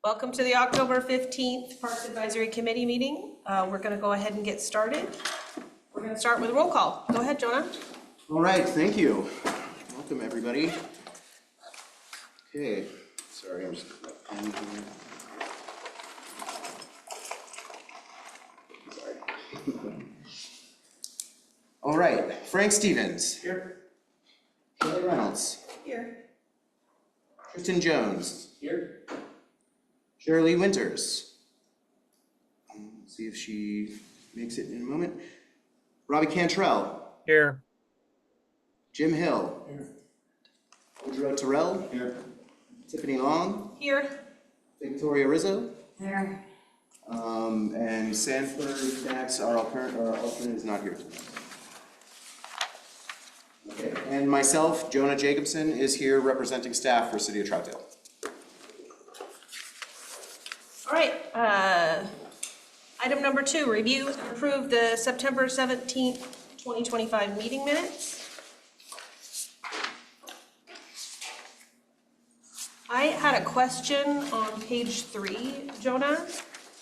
Welcome to the October 15th Parks Advisory Committee meeting. We're going to go ahead and get started. We're going to start with a roll call. Go ahead, Jonah. All right, thank you. Welcome, everybody. Okay, sorry, I'm just... Sorry. All right, Frank Stevens. Here. Kelly Reynolds. Here. Tristan Jones. Here. Shirley Winters. See if she makes it in a moment. Robbie Cantrell. Here. Jim Hill. Here. Woodrow Terrell. Here. Tiffany Long. Here. Victoria Rizzo. Here. And Sanford Dax, our alternate, is not here tonight. Okay. And myself, Jonah Jacobson, is here representing staff for City of Troutdale. All right. Item number 2, review and approve the September 17th, 2025 meeting minutes. I had a question on page 3, Jonah.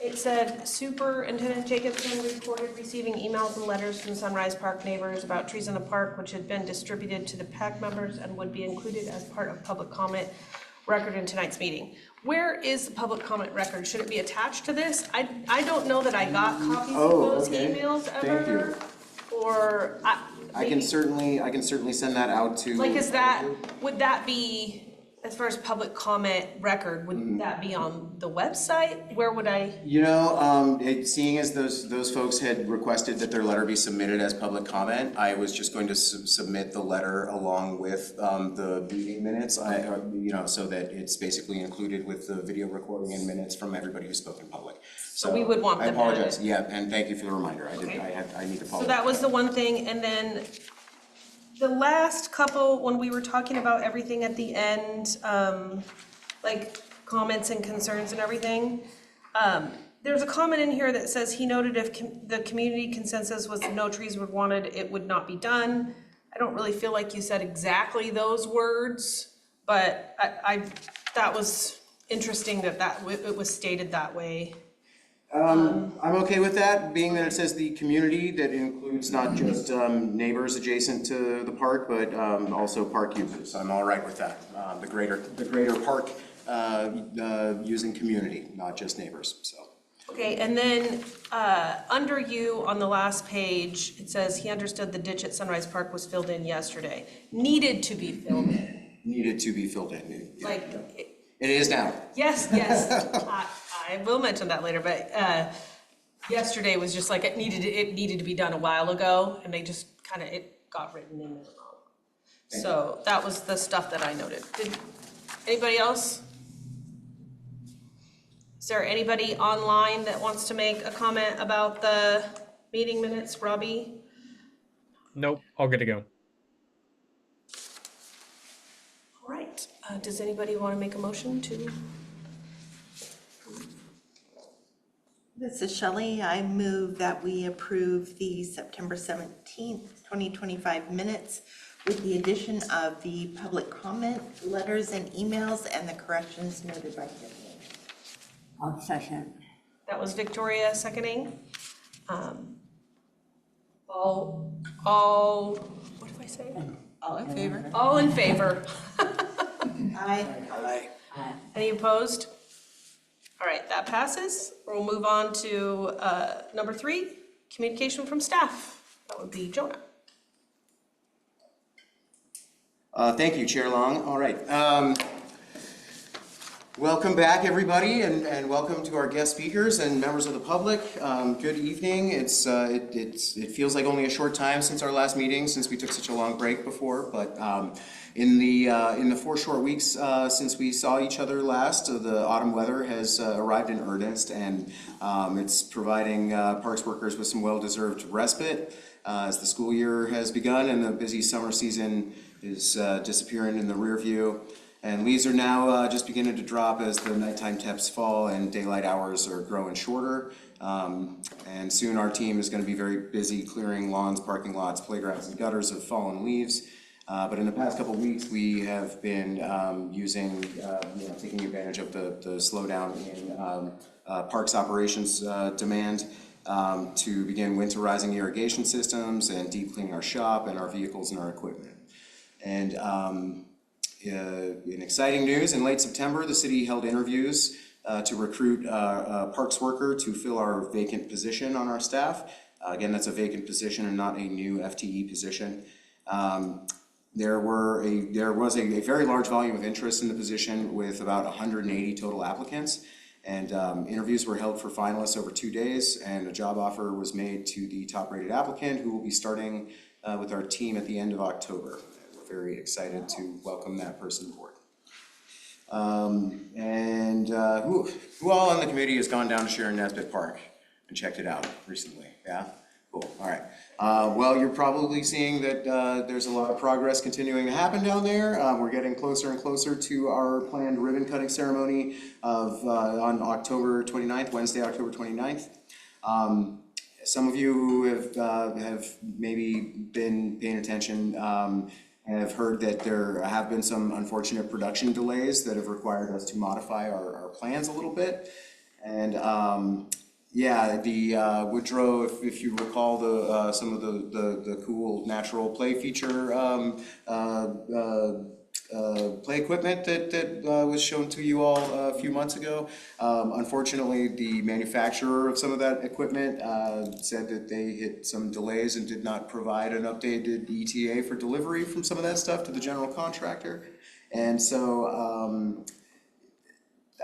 It said Superintendent Jacobson reported receiving emails and letters from Sunrise Park neighbors about trees in the park, which had been distributed to the PAC members and would be included as part of public comment record in tonight's meeting. Where is the public comment record? Should it be attached to this? I don't know that I got copies of those emails ever. Thank you. Or I can certainly send that out to. like, would that be, as far as public comment record, would that be on the website? Where would I? You know, seeing as those folks had requested that their letter be submitted as public comment, I was just going to submit the letter along with the meeting minutes. So that it's basically included with the video recording and minutes from everybody who spoke in public. So we would want them. I apologize. Yeah, and thank you for the reminder. I need to apologize. So that was the one thing, and then the last couple, when we were talking about everything at the end, like comments and concerns and everything, there's a comment in here that says he noted if the community consensus was no trees were wanted, it would not be done. I don't really feel like you said exactly those words, but that was interesting that it was stated that way. I'm okay with that, being that it says the community, that includes not just neighbors adjacent to the park, but also park users. I'm all right with that. The greater park using community, not just neighbors. So. Okay, and then under you on the last page, it says he understood the ditch at Sunrise Park was filled in yesterday. Needed to be filled in. Needed to be filled in. Like it is now. Yes. I will mention that later, but yesterday was just like it needed to be done a while ago, and they just it got written in there wrong. So that was the stuff that I noted. Did anybody else? Is there anybody online that wants to make a comment about the meeting minutes? Robbie? Nope, all good to go. All right. Does anybody want to make a motion to? This is Shelley. I move that we approve the September 17th, 2025 minutes with the addition of the public comment, letters and emails, and the corrections noted by Tiffany. I'll second. That was Victoria seconding. All, what do I say? All in favor? All in favor. Aye. Aye. Any opposed? All right, that passes. We'll move on to number 3, communication from staff. That would be Jonah. Thank you, Chair Long. All right. Welcome back, everybody, and welcome to our guest speakers and members of the public. Good evening. It feels like only a short time since our last meeting, since we took such a long break before, but in the 4 short weeks since we saw each other last, the autumn weather has arrived in earnest, and it's providing parks workers with some well-deserved respite as the school year has begun and the busy summer season is disappearing in the rear view. And leaves are now just beginning to drop as the nighttime temps fall and daylight hours are growing shorter. And soon our team is going to be very busy clearing lawns, parking lots, playgrounds, and gutters of fallen leaves. But in the past couple of weeks, we have been taking advantage of the slowdown in parks operations demand to begin winterizing irrigation systems and deep cleaning our shop and our vehicles and our equipment. And in exciting news, in late September, the city held interviews to recruit a parks worker to fill our vacant position on our staff. Again, that's a vacant position and not a new FTE position. There was a very large volume of interest in the position with about 180 total applicants, and interviews were held for finalists over 2 days, and a job offer was made to the top-rated applicant, who will be starting with our team at the end of October. We're very excited to welcome that person aboard. Who all on the committee has gone down to Sharon Nesbitt Park and checked it out recently? Yeah? Cool, all right. Well, you're probably seeing that there's a lot of progress continuing to happen down there. We're getting closer and closer to our planned ribbon cutting ceremony on October 29th, Wednesday, October 29th. Some of you who have maybe been paying attention have heard that there have been some unfortunate production delays that have required us to modify our plans a little bit. And yeah, the Woodrow, if you recall some of the cool natural play feature play equipment that was shown to you all a few months ago. Unfortunately, the manufacturer of some of that equipment said that they hit some delays and did not provide an updated ETA for delivery from some of that stuff to the general contractor. And so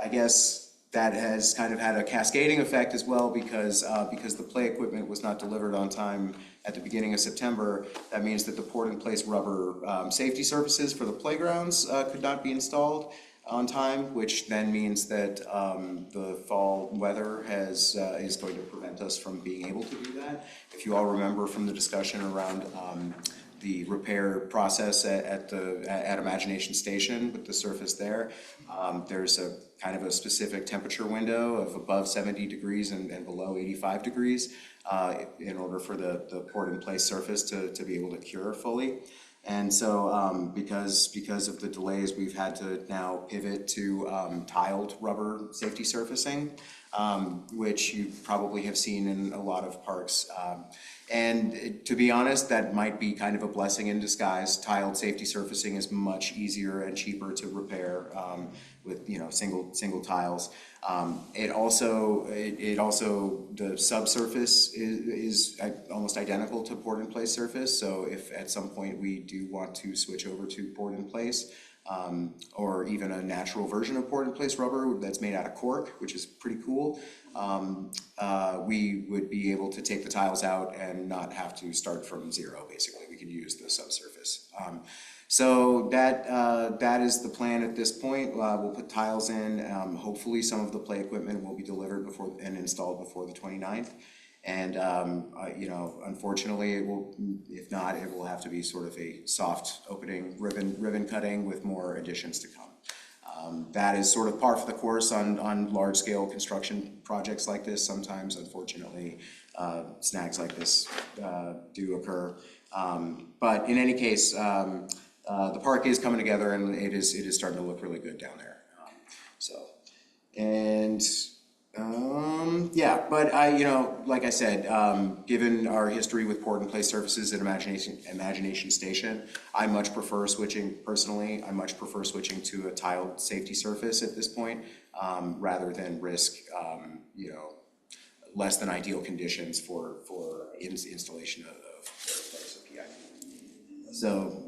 I guess that has kind of had a cascading effect as well, because the play equipment was not delivered on time at the beginning of September. That means that the poured-in-place rubber safety surfaces for the playgrounds could not be installed on time, which then means that the fall weather is going to prevent us from being able to do that. If you all remember from the discussion around the repair process at Imagination Station with the surface there, there's a kind of a specific temperature window of above 70 degrees and below 85 degrees in order for the poured-in-place surface to be able to cure fully. And so because of the delays, we've had to now pivot to tiled rubber safety surfacing, which you probably have seen in a lot of parks. And to be honest, that might be kind of a blessing in disguise. Tiled safety surfacing is much easier and cheaper to repair with single tiles. It also the subsurface is almost identical to poured-in-place surface. So if at some point we do want to switch over to poured-in-place, or even a natural version of poured-in-place rubber that's made out of cork, which is pretty cool, we would be able to take the tiles out and not have to start from zero. Basically, we can use the subsurface. So that is the plan at this point. We'll put tiles in. Hopefully some of the play equipment will be delivered before and installed before the 29th. And unfortunately, it will. If not, it will have to be sort of a soft opening ribbon cutting with more additions to come. That is sort of par for the course on large scale construction projects like this. Sometimes, unfortunately, snags like this do occur. But in any case, the park is coming together, and it is starting to look really good down there. Yeah, but like I said, given our history with poured-in-place surfaces at Imagination Station, I much prefer switching to a tiled safety surface at this point, rather than risk, less than ideal conditions for installation of PIP. So,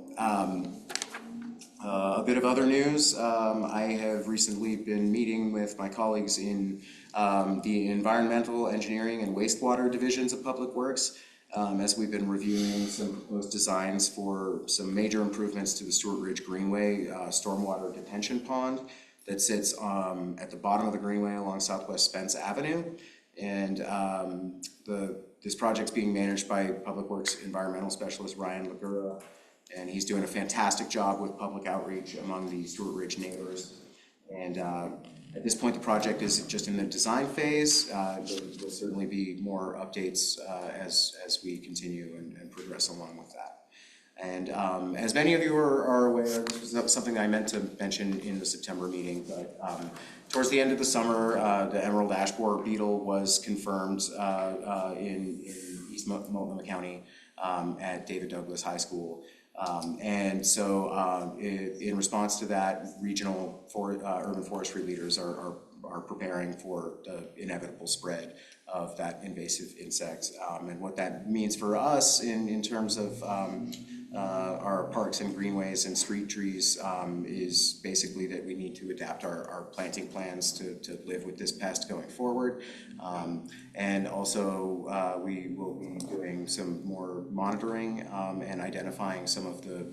a bit of other news. I have recently been meeting with my colleagues in the Environmental Engineering and Wastewater Divisions of Public Works as we've been reviewing some proposed designs for some major improvements to the Stewart Ridge Greenway stormwater detention pond that sits at the bottom of the Greenway along Southwest Spence Avenue. And this project's being managed by Public Works Environmental Specialist Ryan Lagura, and he's doing a fantastic job with public outreach among the Stewart Ridge neighbors. And at this point, the project is just in the design phase. There'll certainly be more updates as we continue and progress along with that. And as many of you are aware, this was something I meant to mention in the September meeting, but towards the end of the summer, the emerald ash borer beetle was confirmed in East Multnomah County at David Douglas High School. And so in response to that, regional urban forestry leaders are preparing for the inevitable spread of that invasive insect. And what that means for us in terms of our parks and greenways and street trees is basically that we need to adapt our planting plans to live with this pest going forward. And also we will be doing some more monitoring and identifying some of the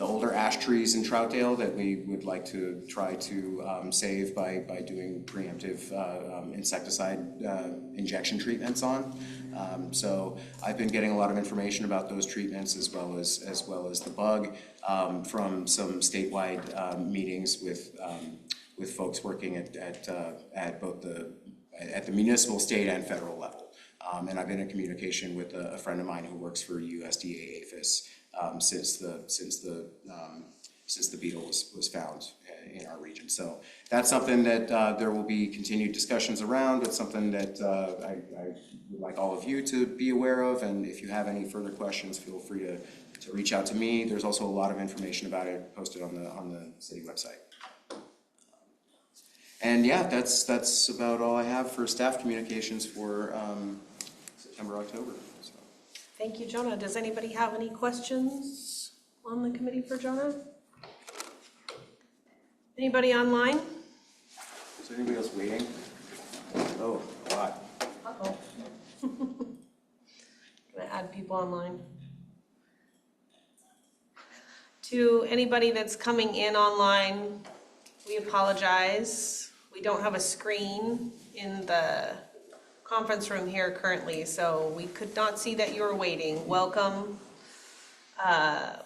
older ash trees in Troutdale that we would like to try to save by doing preemptive insecticide injection treatments on. So I've been getting a lot of information about those treatments as well as the bug from some statewide meetings with folks working at both the municipal, state, and federal level. And I've been in communication with a friend of mine who works for USDA APHIS since the beetle was found in our region. So that's something that there will be continued discussions around. It's something that I would like all of you to be aware of, and if you have any further questions, feel free to reach out to me. There's also a lot of information about it posted on the city website. And yeah, that's about all I have for staff communications for September, October. So. Thank you, Jonah. Does anybody have any questions on the committee for Jonah? Anybody online? Is there anybody else waiting? Oh, a lot. Uh-oh. Gonna add people online. To anybody that's coming in online, we apologize. We don't have a screen in the conference room here currently, so we could not see that you were waiting. Welcome.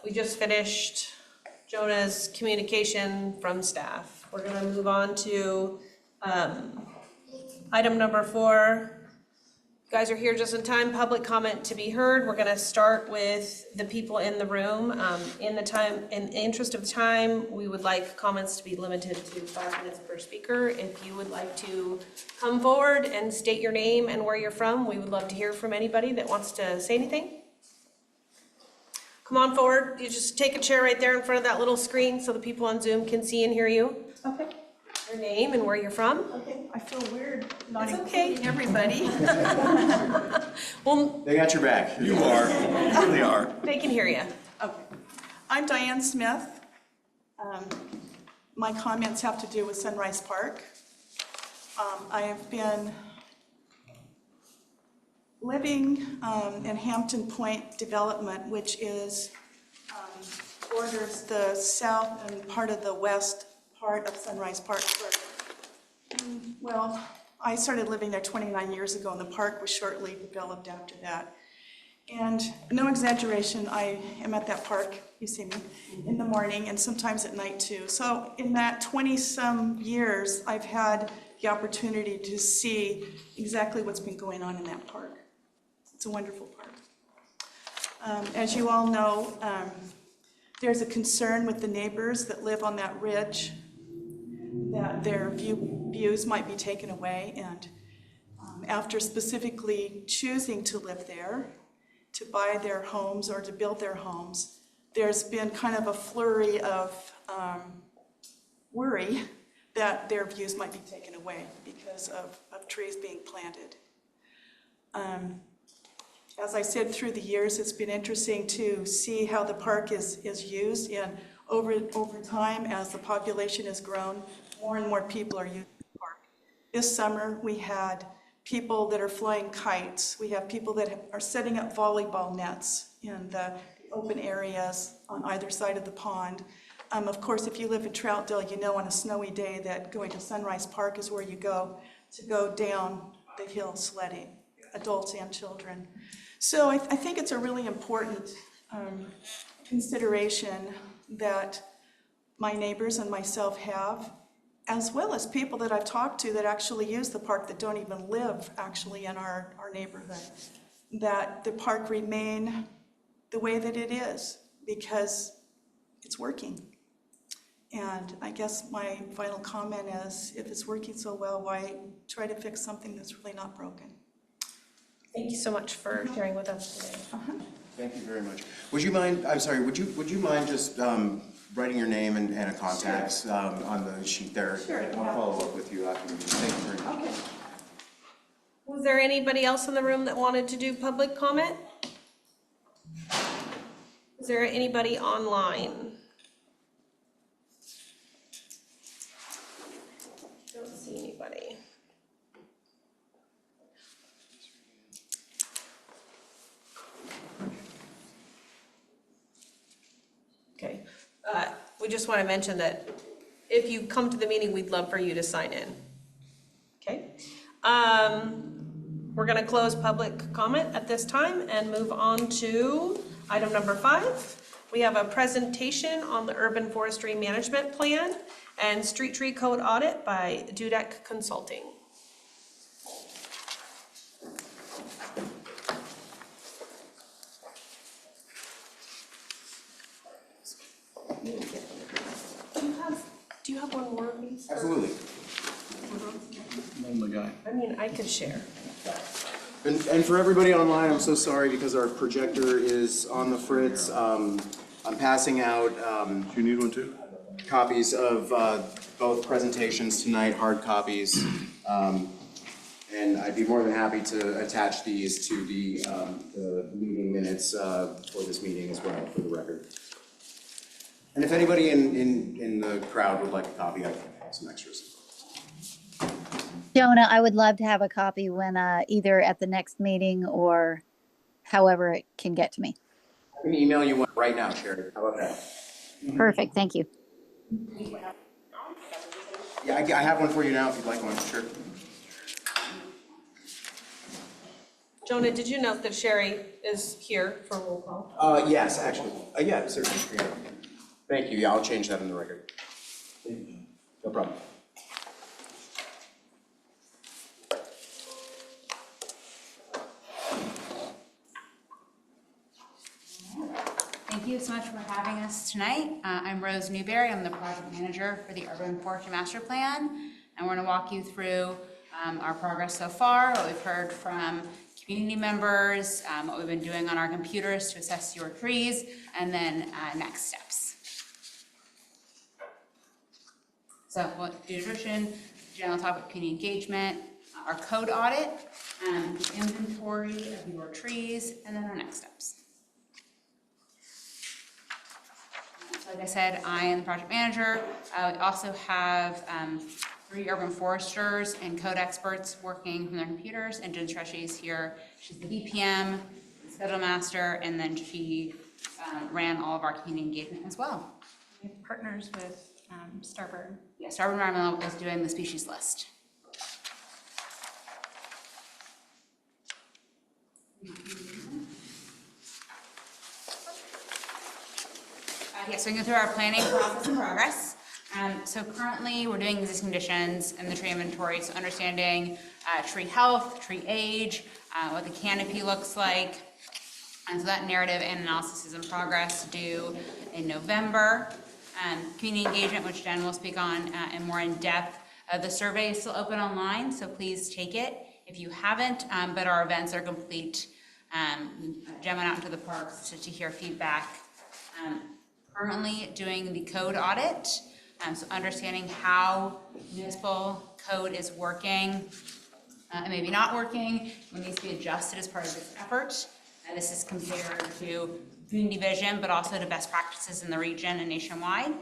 We just finished Jonah's communication from staff. We're gonna move on to item number 4. You guys are here just in time, public comment to be heard. We're gonna start with the people in the room. In the interest of time, we would like comments to be limited to 5 minutes per speaker. If you would like to come forward and state your name and where you're from, we would love to hear from anybody that wants to say anything. Come on forward. You just take a chair right there in front of that little screen so the people on Zoom can see and hear you. Okay, Your name and where you're from. okay, I feel weird not It's okay. including everybody. Well, They got your back. You are, you really are. they can hear you. Okay, I'm Diane Smith. My comments have to do with Sunrise Park. I have been living in Hampton Point Development, which is borders the south and part of the west part of Sunrise Park. Well, I started living there 29 years ago, and the park was shortly developed after that. And no exaggeration, I am at that park, you see me, in the morning and sometimes at night too. So in that 20-some years, I've had the opportunity to see exactly what's been going on in that park. It's a wonderful park. As you all know, there's a concern with the neighbors that live on that ridge that their views might be taken away, and after specifically choosing to live there, to buy their homes or to build their homes, there's been kind of a flurry of worry that their views might be taken away because of trees being planted. As I said, through the years, it's been interesting to see how the park is used, and over time, as the population has grown, more and more people are using the park. This summer, we had people that are flying kites. We have people that are setting up volleyball nets in the open areas on either side of the pond. Of course, if you live in Troutdale, you know on a snowy day that going to Sunrise Park is where you go to go down the hill sledding, adults and children. So I think it's a really important consideration that my neighbors and myself have, as well as people that I've talked to that actually use the park that don't even live actually in our neighborhood, that the park remain the way that it is. because it's working. And I guess my final comment is, if it's working so well, why try to fix something that's really not broken? Thank you so much for sharing with us today. Thank you very much. Would you mind, I'm sorry, would you mind just writing your name and a contact on the sheet there? Sure. I'll follow up with you after the meeting. Thank you very much. Okay. Was there anybody else in the room that wanted to do public comment? Is there anybody online? Don't see anybody. Okay, we just want to mention that if you come to the meeting, we'd love for you to sign in. Okay, we're going to close public comment at this time and move on to item number 5. We have a presentation on the Urban Forestry Management Plan and Street Tree Code Audit by Dudek Consulting. Do you have one more of these? Absolutely. I'm the guy. I mean, I could share. And for everybody online, I'm so sorry because our projector is on the fritz. I'm passing out Do you need one too? copies of both presentations tonight, hard copies. And I'd be more than happy to attach these to the meeting minutes for this meeting as well, for the record. And if anybody in the crowd would like a copy, I can have some extras. Jonah, I would love to have a copy when either at the next meeting or however it can get to me. I can email you one right now, Sherry. How about that? Perfect, thank you. Yeah, I have one for you now if you'd like one, sure. Jonah, did you note that Sherry is here for roll call? Yes, actually. Yeah, certainly. Thank you. Yeah, I'll change that in the record. No problem. Thank you so much for having us tonight. I'm Rose Newberry. I'm the project manager for the Urban Forestry Master Plan, and we're going to walk you through our progress so far, what we've heard from community members, what we've been doing on our computers to assess your trees, and then next steps. So we'll do nutrition, general topic, community engagement, our code audit, the inventory of your trees, and then our next steps. So like I said, I am the project manager. We also have 3 urban foresters and code experts working from their computers, and Jen Treshy is here. She's the BPM, schedule master, and then she ran all of our community engagement as well. We have partners with Starboard. Yeah, Starboard Environmental is doing the species list. So we can go through our planning process and progress. So currently we're doing existing conditions and the tree inventory, so understanding tree health, tree age, what the canopy looks like. And so that narrative and analysis is in progress, due in November. Community engagement, which Jen will speak on and more in depth. The survey is still open online, so please take it if you haven't, but our events are complete. Jen went out into the parks to hear feedback. Currently doing the code audit, so understanding how municipal code is working and maybe not working, what needs to be adjusted as part of this effort. This is compared to community vision, but also to best practices in the region and nationwide.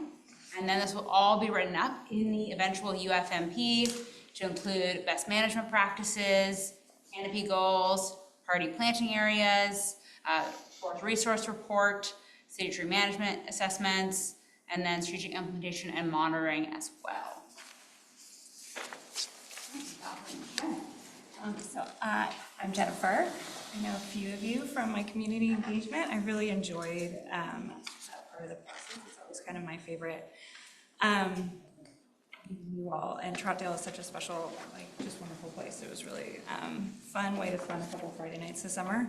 And then this will all be written up in the eventual UFMP to include best management practices, canopy goals, priority planting areas, forest resource report, city tree management assessments, and then strategic implementation and monitoring as well. I'm Jennifer. I know a few of you from my community engagement. I really enjoyed that part of the process. It's always kind of my favorite. You all, and Troutdale is such a special, just wonderful place. It was really fun way to spend a couple Friday nights this summer.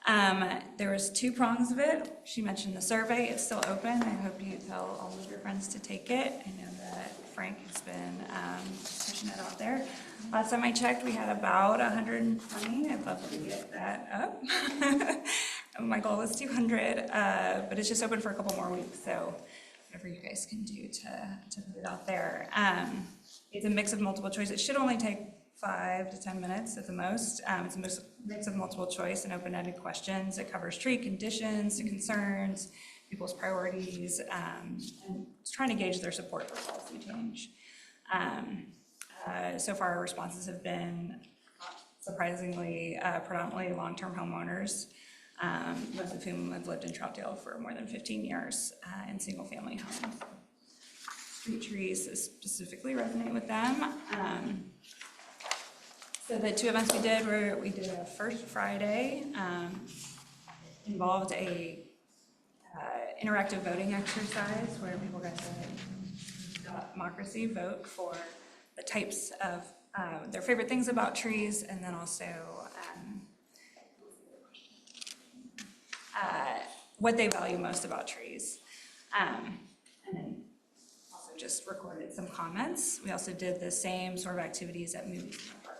There was 2 prongs of it. She mentioned the survey, it's still open. I hope you tell all of your friends to take it. I know that Frank has been pushing it out there. Last time I checked, we had about 120. I'd love to get that up. My goal was 200, but it's just open for a couple more weeks, so whatever you guys can do to put it out there. It's a mix of multiple choice. It should only take 5 to 10 minutes at the most. It's a mix of multiple choice and open-ended questions. It covers tree conditions and concerns, people's priorities, and it's trying to gauge their support for policy change. So far, our responses have been surprisingly predominantly long-term homeowners, most of whom have lived in Troutdale for more than 15 years in single-family homes. Street trees specifically resonate with them. So the 2 events we did were, we did a first Friday, involved a interactive voting exercise where people got to democracy vote for the types of their favorite things about trees, and then also what they value most about trees. And then also just recorded some comments. We also did the same sort of activities at movies in the park.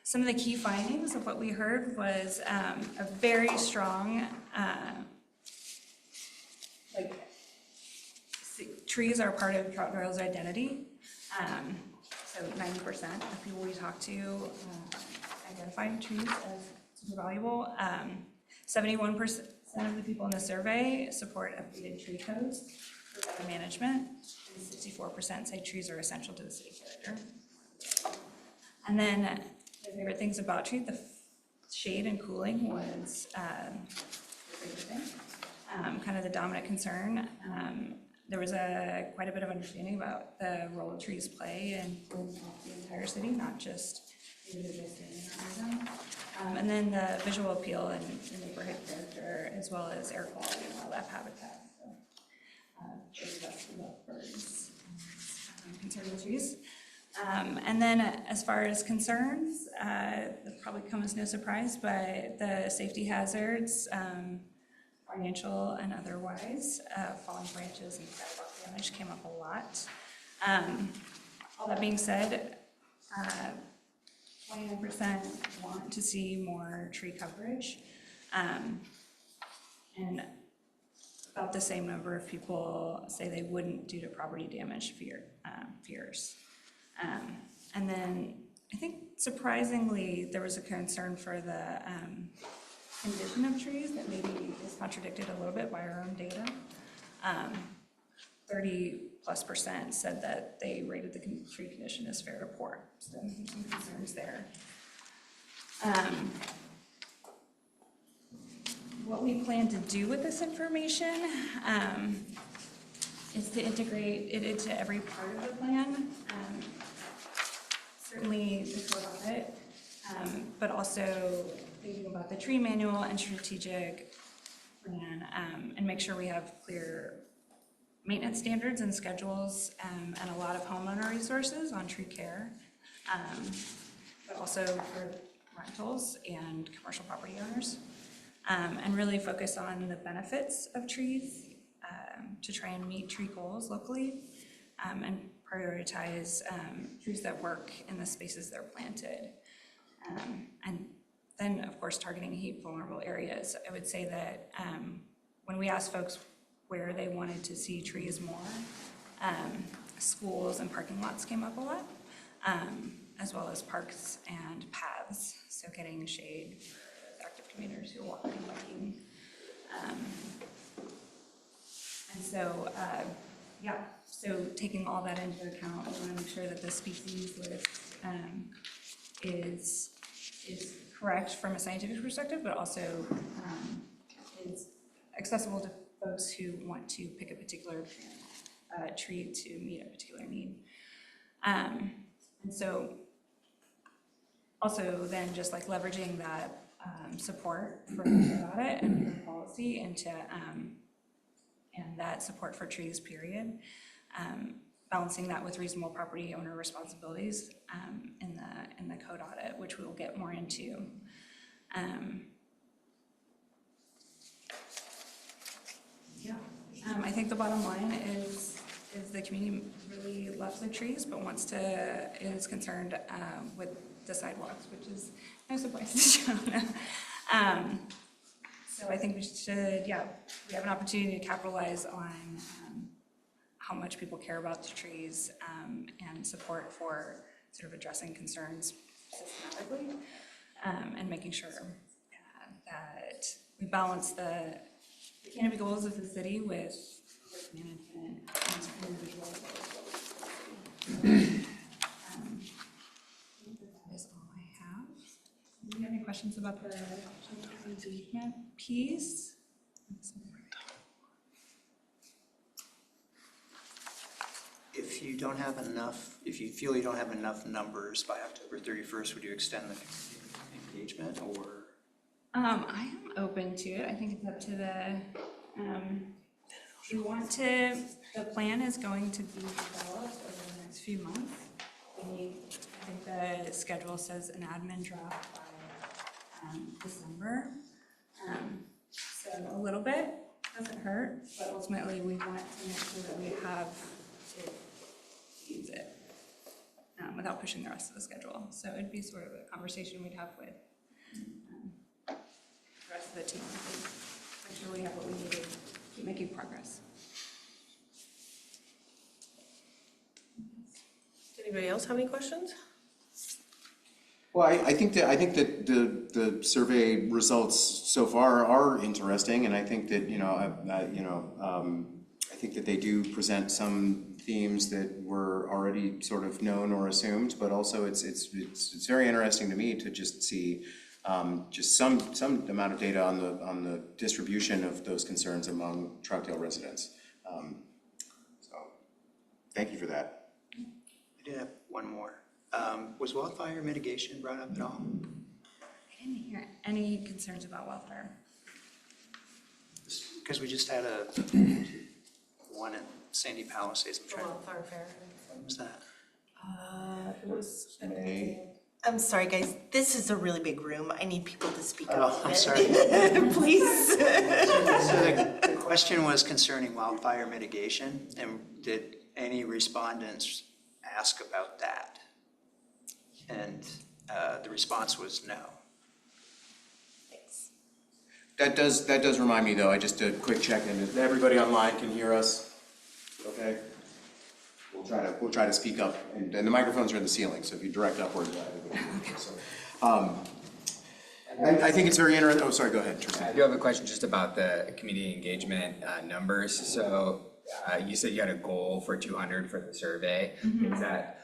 Some of the key findings of what we heard was a very strong, trees are part of Troutdale's identity. So 90% of people we talked to identified trees as super valuable. 71% of the people in the survey support updated tree codes for better management, and 64% say trees are essential to the city character. And then the favorite things about trees, the shade and cooling was the favorite thing. Kind of the dominant concern. There was quite a bit of understanding about the role trees play in the entire city, not just individual standing around them. And then the visual appeal and the neighborhood character, as well as air quality and wildlife habitat. So, birds, concerned with trees. And then as far as concerns, that probably come as no surprise, but the safety hazards, financial and otherwise, falling branches and sidewalk damage came up a lot. All that being said, 29% want to see more tree coverage, and about the same number of people say they wouldn't due to property damage fears. And then I think surprisingly, there was a concern for the condition of trees that maybe is contradicted a little bit by our own data. 30+% said that they rated the tree condition as fair to poor. So I think some concerns there. What we plan to do with this information is to integrate it into every part of the plan. Certainly the code audit, but also thinking about the tree manual and strategic plan, and make sure we have clear maintenance standards and schedules, and a lot of homeowner resources on tree care, but also for rentals and commercial property owners, and really focus on the benefits of trees to try and meet tree goals locally, and prioritize trees that work in the spaces they're planted. And then, of course, targeting heat vulnerable areas. I would say that when we asked folks where they wanted to see trees more, schools and parking lots came up a lot, as well as parks and paths, so getting shade for active commuters who are walking and biking. And so, yeah, so taking all that into account, we want to make sure that the species list is correct from a scientific perspective, but also is accessible to folks who want to pick a particular tree to meet a particular need. And so also then just like leveraging that support for the audit and for policy into and that support for trees, period. Balancing that with reasonable property owner responsibilities in the code audit, which we will get more into. Yeah, I think the bottom line is the community really loves their trees, but is concerned with the sidewalks, which is no surprise to Shona. So I think we should, we have an opportunity to capitalize on how much people care about the trees and support for sort of addressing concerns systematically and making sure that we balance the canopy goals of the city with management and individual goals. That is all I have. Do you have any questions about the engagement piece? If you don't have enough, if you feel you don't have enough numbers by October 31st, would you extend the engagement or? I am open to it. I think it's up to the plan is going to be developed over the next few months. I think the schedule says an admin draft by December. So a little bit doesn't hurt, but ultimately we want to make sure that we have to use it without pushing the rest of the schedule. So it'd be sort of a conversation we'd have with the rest of the team. Make sure we have what we need to keep making progress. Does anybody else have any questions? Well, I think that the survey results so far are interesting, and I think that I think that they do present some themes that were already sort of known or assumed, but also it's very interesting to me to just see just some amount of data on the distribution of those concerns among Troutdale residents. So thank you for that. I did have one more. Was wildfire mitigation brought up at all? I didn't hear any concerns about wildfire. Because we just had one at Sandy Palisades. Wildfire fair. When was that? It was I'm sorry, guys, this is a really big room. I need people to speak up. Oh, I'm sorry. Please. So the question was concerning wildfire mitigation, and did any respondents ask about that? And the response was no. Thanks. That does remind me, though, I just did a quick check-in. Everybody online can hear us? Okay? We'll try to speak up, and the microphones are in the ceiling, so if you direct upward, everybody can hear. So, I think it's very interesting. Oh, sorry, go ahead, Tristan. I do have a question just about the community engagement numbers. So you said you had a goal for 200 for the survey. Is that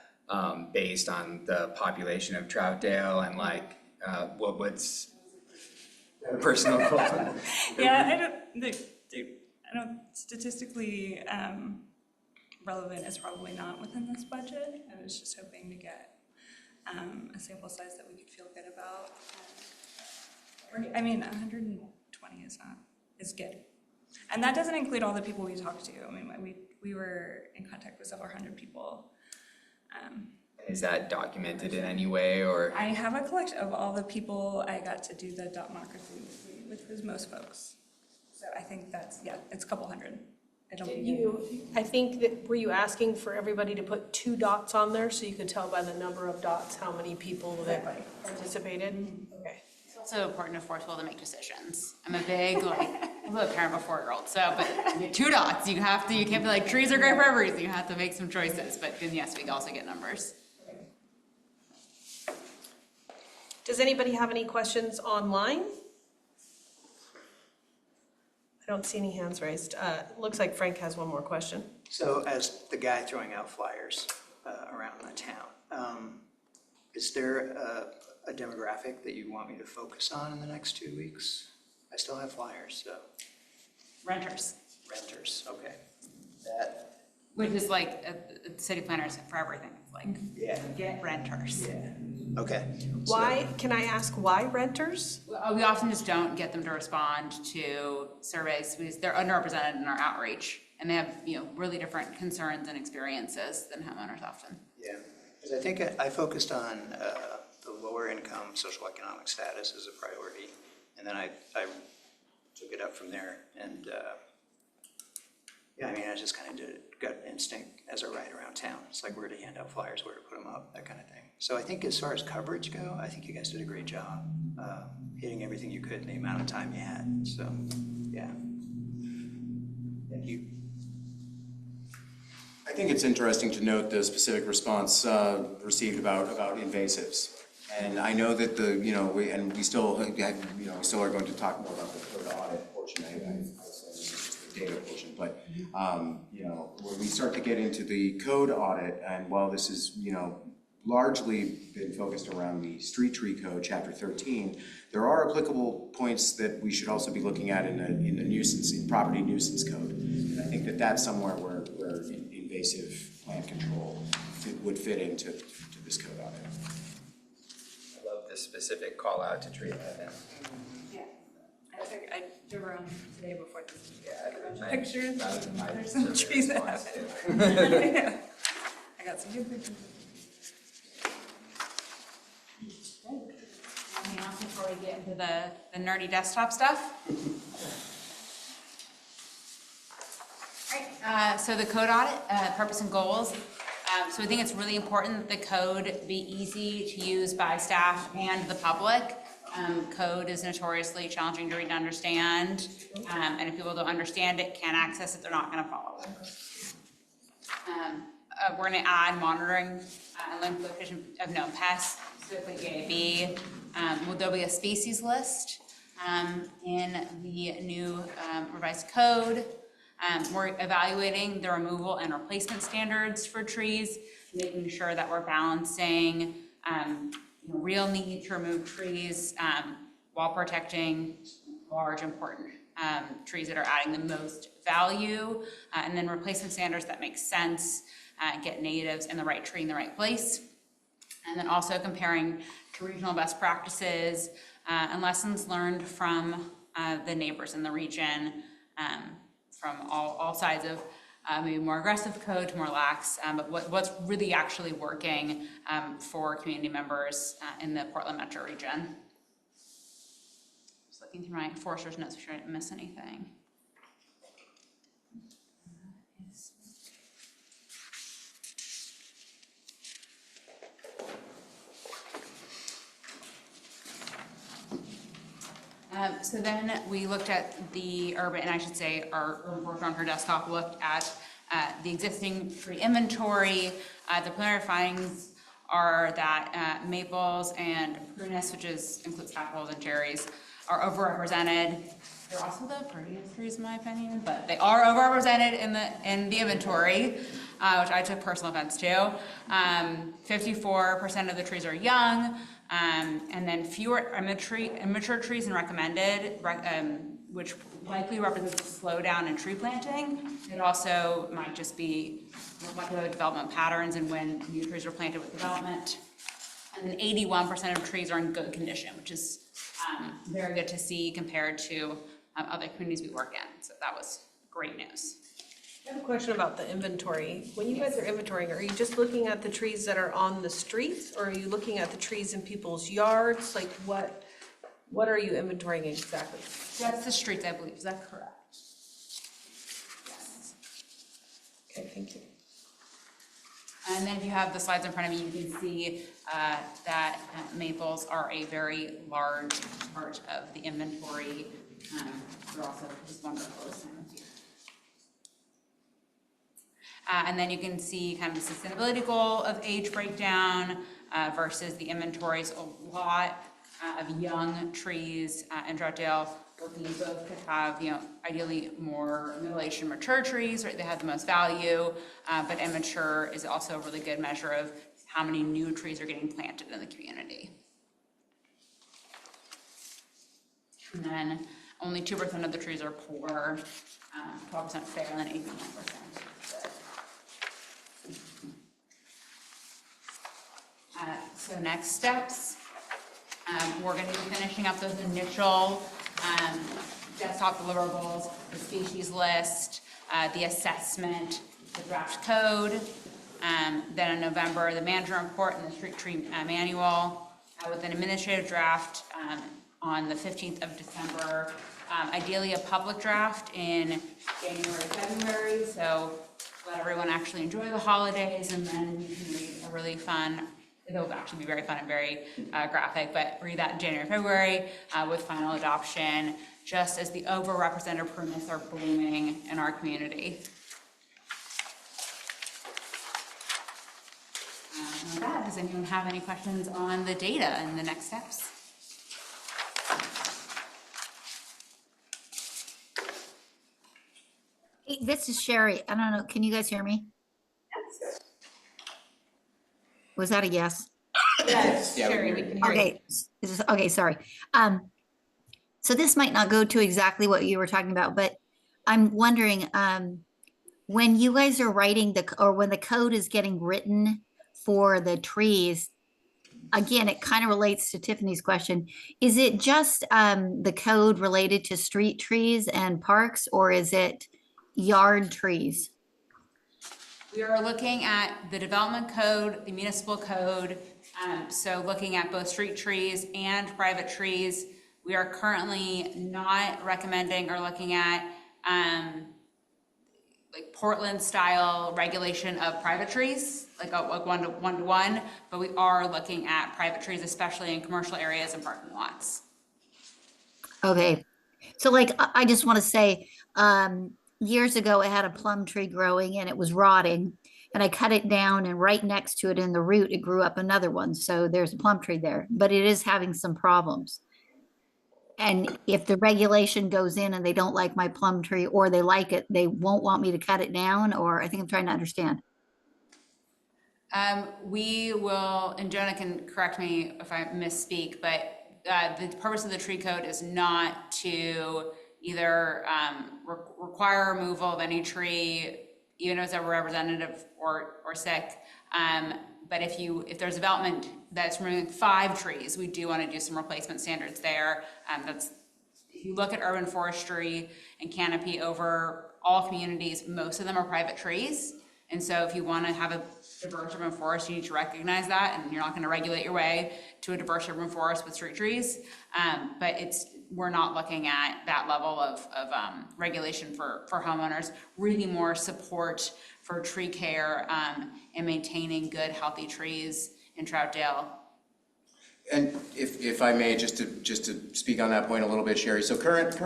based on the population of Troutdale and what's personal goal? Yeah, I don't statistically relevant is probably not within this budget. I was just hoping to get a sample size that we could feel good about. 120 is good. And that doesn't include all the people we talked to. I mean, we were in contact with several hundred people. Is that documented in any way, or? I have a collection of all the people I got to do the democracy with, which was most folks. So I think it's a couple hundred. I think that, were you asking for everybody to put 2 dots on there so you could tell by the number of dots how many people that participated? Okay. It's also important for us to be able to make decisions. I'm a big, I'm a parent of a 4-year-old, but you get 2 dots. You can't be like, trees are great for every reason. You have to make some choices, but then yes, we can also get numbers. Does anybody have any questions online? I don't see any hands raised. Looks like Frank has one more question. So as the guy throwing out flyers around the town, is there a demographic that you want me to focus on in the next 2 weeks? I still have flyers, so. Renters. Renters, okay. Which is like city planners for everything. Get renters. Yeah. Okay. Why, can I ask why renters? We often just don't get them to respond to surveys because they're underrepresented in our outreach, and they have really different concerns and experiences than homeowners often. Yeah, because I think I focused on the the lower income social economic status as a priority. And then I took it up from there. And yeah, I mean, I just kind of did it gut instinct as I ride around town. It's like where to hand out flyers, where to put them up, that kind of thing. So I think as far as coverage go, I think you guys did a great job hitting everything you could in the amount of time you had. So yeah, thank you. I think it's interesting to note the specific response received about invasives. And I know that we still have, we still are going to talk more about the code audit portion. I just the data portion, but when we start to get into the code audit, and while this is largely been focused around the street tree code, chapter 13, there are applicable points that we should also be looking at in the property nuisance code. And I think that that's somewhere where invasive plant control would fit into this code audit. I love this specific call out to tree heaven. Yeah. I think I drove around today before this. Yeah, Pictures. that was my There's some survey trees that response, have too. it. Yeah. I got some good pictures. Anything else before we get into the nerdy desktop stuff? All right, so the code audit, purpose and goals. So I think it's really important that the code be easy to use by staff and the public. Code is notoriously challenging to read and understand, and if people don't understand it, can't access it, they're not going to follow it. We're going to add monitoring and location of known pests, specifically EAB. There'll be a species list in the new revised code. We're evaluating the removal and replacement standards for trees, making sure that we're balancing real need to remove trees while protecting large, important trees that are adding the most value, and then replacement standards that make sense, get natives in the right tree in the right place, and then also comparing to regional best practices and lessons learned from the neighbors in the region, from all sides of maybe more aggressive code to more lax, but what's really actually working for community members in the Portland metro region. Just looking through my forester's notes, make sure I didn't miss anything. So then we looked at the urban, and I should say our urban worker on her desktop looked at the existing tree inventory. The preliminary findings are that maples and prunus, which includes apples and cherries, are overrepresented. They're also the prettiest trees in my opinion, but they are overrepresented in the inventory, which I took personal offense to. 54% of the trees are young. And then fewer immature trees and recommended, which likely represents a slowdown in tree planting. It also might just be reflective of development patterns and when new trees are planted with development. And then 81% of trees are in good condition, which is very good to see compared to other communities we work in. So that was great news. I have a question about the inventory. When you guys are inventorying, are you just looking at the trees that are on the streets, or are you looking at the trees in people's yards? Like what are you inventorying exactly? That's the streets, I believe. Is that correct? Yes. Okay, thank you. And then if you have the slides in front of you, you can see that maples are a very large part of the inventory. They're also just wonderful this time of year. And then you can see kind of the sustainability goal of age breakdown versus the inventories. A lot of young trees in Troutdale, looking both could have, ideally more middle-aged and mature trees, right? They have the most value, but immature is also a really good measure of how many new trees are getting planted in the community. And then only 2% of the trees are poor, 12% fair, and then 81% good. So next steps, we're going to be finishing up those initial desktop deliverables, the species list, the assessment, the draft code, then in November, the management report and the street tree manual, with an administrative draft on the 15th of December. Ideally, a public draft in January, February, so let everyone actually enjoy the holidays, and then you can read a really fun, it'll actually be very fun and very graphic, but read that in January, February with final adoption, just as the overrepresented prunus are blooming in our community. With that, does anyone have any questions on the data and the next steps? Hey, this is Sherry. I don't know. Can you guys hear me? Was that a yes? Yes, Yeah, we Sherry, can we hear can hear you. Okay. Okay, sorry. So this might not go to exactly what you were talking about, but I'm wondering, when you guys are writing or when the code is getting written for the trees, again, it kind of relates to Tiffany's question. Is it just the code related to street trees and parks, or is it yard trees? We are looking at the development code, the municipal code, so looking at both street trees and private trees. We are currently not recommending or looking at like Portland style regulation of private trees, like one to one, but we are looking at private trees, especially in commercial areas and parking lots. Okay. So like, I just want to say, years ago, I had a plum tree growing and it was rotting, and I cut it down, and right next to it in the root, it grew up another one. So there's a plum tree there, but it is having some problems. And if the regulation goes in and they don't like my plum tree, or they like it, they won't want me to cut it down, or I think I'm trying to understand. We will, and Jonah can correct me if I misspeak, but the purpose of the tree code is not to either require removal of any tree, even if it's overrepresentative or sick. But if there's development that's removing 5 trees, we do want to do some replacement standards there. If you look at urban forestry and canopy over all communities, most of them are private trees. And so if you want to have a diverse urban forest, you need to recognize that, and you're not going to regulate your way to a diverse urban forest with street trees. But we're not looking at that level of regulation for homeowners, really more support for tree care and maintaining good, healthy trees in Troutdale. And if I may, just to speak on that point a little bit, Sherry. So current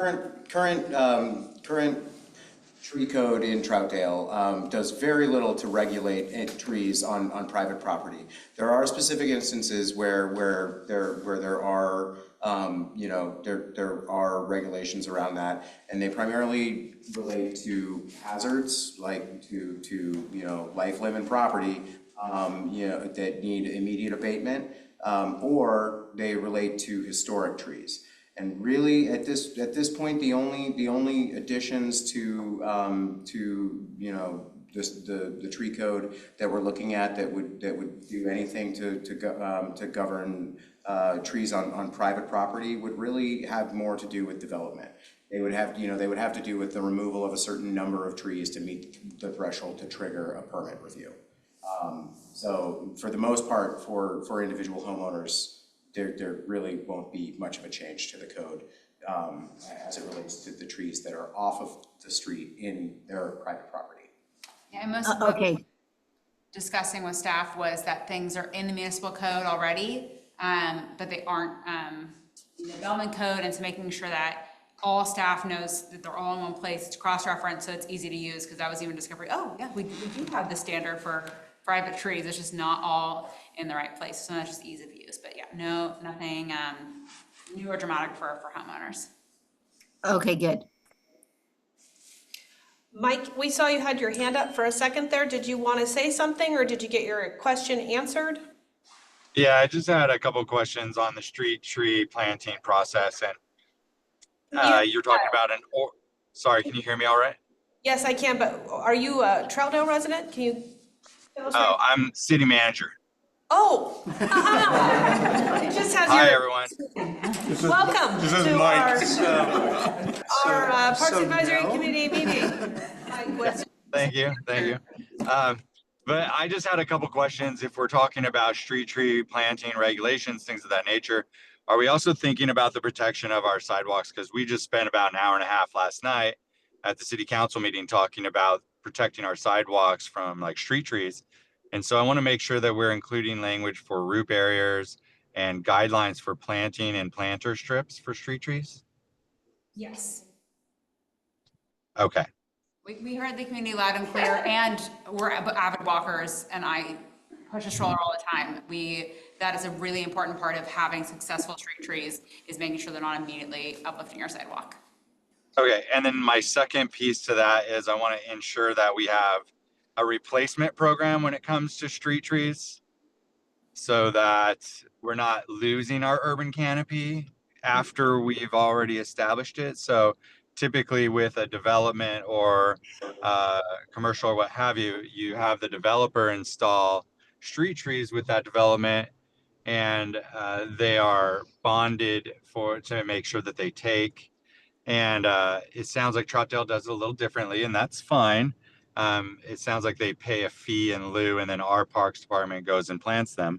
tree code in Troutdale does very little to regulate trees on private property. There are specific instances where there are there are regulations around that, and they primarily relate to hazards, like to life, limb, and property that need immediate abatement, or they relate to historic trees. And really, at this point, the only additions to the tree code that we're looking at that would do anything to govern trees on private property would really have more to do with development. They would have to do with the removal of a certain number of trees to meet the threshold to trigger a permit review. So for the most part, for individual homeowners, there really won't be much of a change to the code as it relates to the trees that are off of the street in their private property. Yeah, and most of what we were discussing with staff was that things are in the municipal code already, but they aren't in the development code, and so making sure that all staff knows that they're all in one place to cross-reference, so it's easy to use, because that was even discovery, oh yeah, we do have the standard for private trees, it's just not all in the right place, so that's just ease of use. But yeah, nothing new or dramatic for homeowners. Okay, good. Mike, we saw you had your hand up for a second there. Did you want to say something, or did you get your question answered? Yeah, I just had a couple of questions on the street tree planting process, and you're talking about sorry, can you hear me all right? Yes, I can, but are you a Troutdale resident? Can you tell us? Oh, I'm city manager. Oh, it just has Hi, your. everyone. Welcome to our Parks So Advisory no. Committee meeting. Hi, Wes. Thank you. But I just had a couple questions. If we're talking about street tree planting regulations, things of that nature, are we also thinking about the protection of our sidewalks? Because we just spent about an hour and a half last night at the city council meeting talking about protecting our sidewalks from like street trees. And so I want to make sure that we're including language for root barriers and guidelines for planting and planter strips for street trees. Yes. Okay. We heard the community loud and clear, and we're avid walkers, and I push a stroller all the time. That is a really important part of having successful street trees, is making sure they're not immediately uplifting our sidewalk. Okay, and then my second piece to that is I want to ensure that we have a replacement program when it comes to street trees so that we're not losing our urban canopy after we've already established it. So typically with a development or commercial or what have you, you have the developer install street trees with that development, and they are bonded to make sure that they take. And it sounds like Troutdale does it a little differently, and that's fine. It sounds like they pay a fee in lieu, and then our parks department goes and plants them.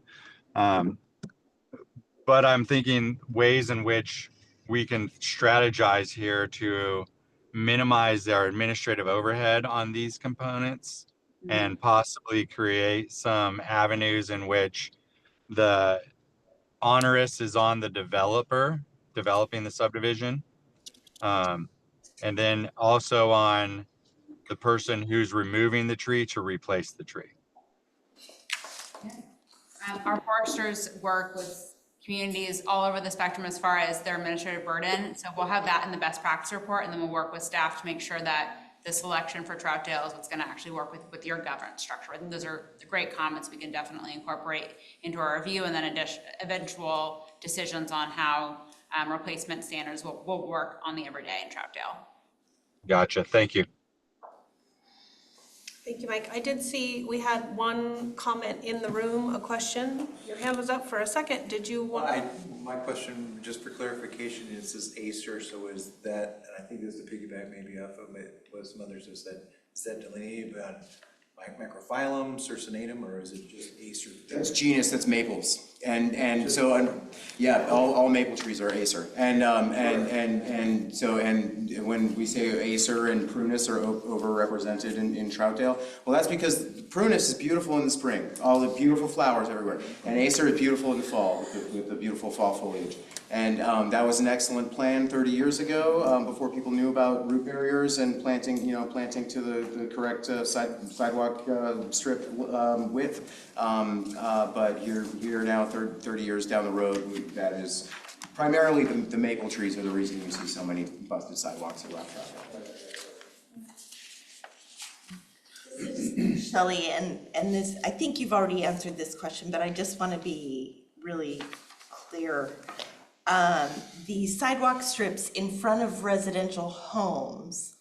But I'm thinking ways in which we can strategize here to minimize our administrative overhead on these components and possibly create some avenues in which the onerous is on the developer developing the subdivision. And then also on the person who's removing the tree to replace the tree. Our foresters work with communities all over the spectrum as far as their administrative burden. So we'll have that in the best practice report, and then we'll work with staff to make sure that the selection for Troutdale is what's going to actually work with your governance structure. I think those are the great comments we can definitely incorporate into our review, and then eventual decisions on how replacement standards will work on the everyday in Troutdale. Gotcha. Thank you. Thank you, Mike. I did see we had one comment in the room, a question. Your hand was up for a second. Did you want to? My question, just for clarification, is this Acer, so is that, and I think this is the piggyback maybe off of it, what some others have said, is that delineated on microphyllum, circinatum, or is it just Acer? That's genus, that's maples. And so, yeah, all maple trees are Acer. And when we say Acer and Prunus are overrepresented in Troutdale, well, that's because Prunus is beautiful in the spring, all the beautiful flowers everywhere. And Acer is beautiful in the fall with the beautiful fall foliage. And that was an excellent plan 30 years ago, before people knew about root barriers and planting to the correct sidewalk strip width. But here now, 30 years down the road, that is primarily the maple trees are the reason you see so many busted sidewalks around Troutdale. Shelley, and this, I think you've already answered this question, but I just want to be really clear. The sidewalk strips in front of residential homes,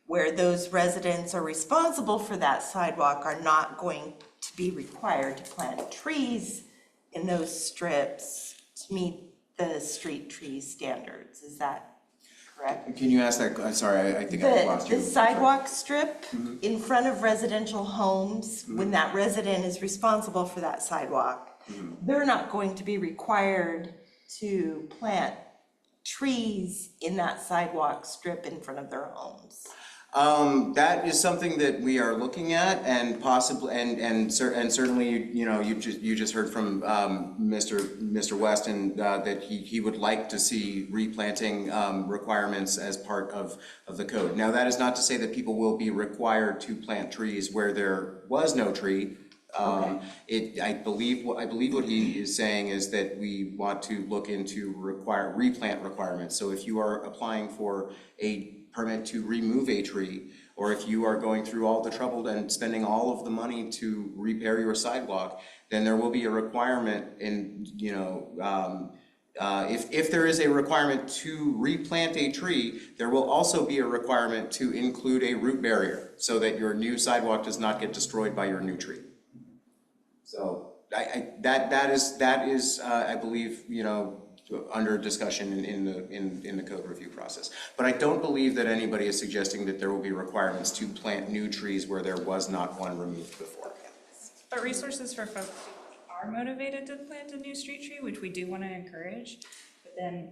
where those residents are responsible for that sidewalk, are not going to be required to plant trees in those strips to meet the street tree standards. Is that correct? Can you ask that? I'm sorry, I think I lost you. The sidewalk strip in front of residential homes, when that resident is responsible for that sidewalk, they're not going to be required to plant trees in that sidewalk strip in front of their homes. That is something that we are looking at, and possibly, and certainly, you just heard from Mr. Weston that he would like to see replanting requirements as part of the code. Now, that is not to say that people will be required to plant trees where there was no tree. I believe what he is saying is that we want to look into replant requirements. So if you are applying for a permit to remove a tree, or if you are going through all the trouble and spending all of the money to repair your sidewalk, then there will be a requirement in, if there is a requirement to replant a tree, there will also be a requirement to include a root barrier so that your new sidewalk does not get destroyed by your new tree. So that is I believe, under discussion in the code review process. But I don't believe that anybody is suggesting that there will be requirements to plant new trees where there was not one removed before. But resources for folks who are motivated to plant a new street tree, which we do want to encourage, but then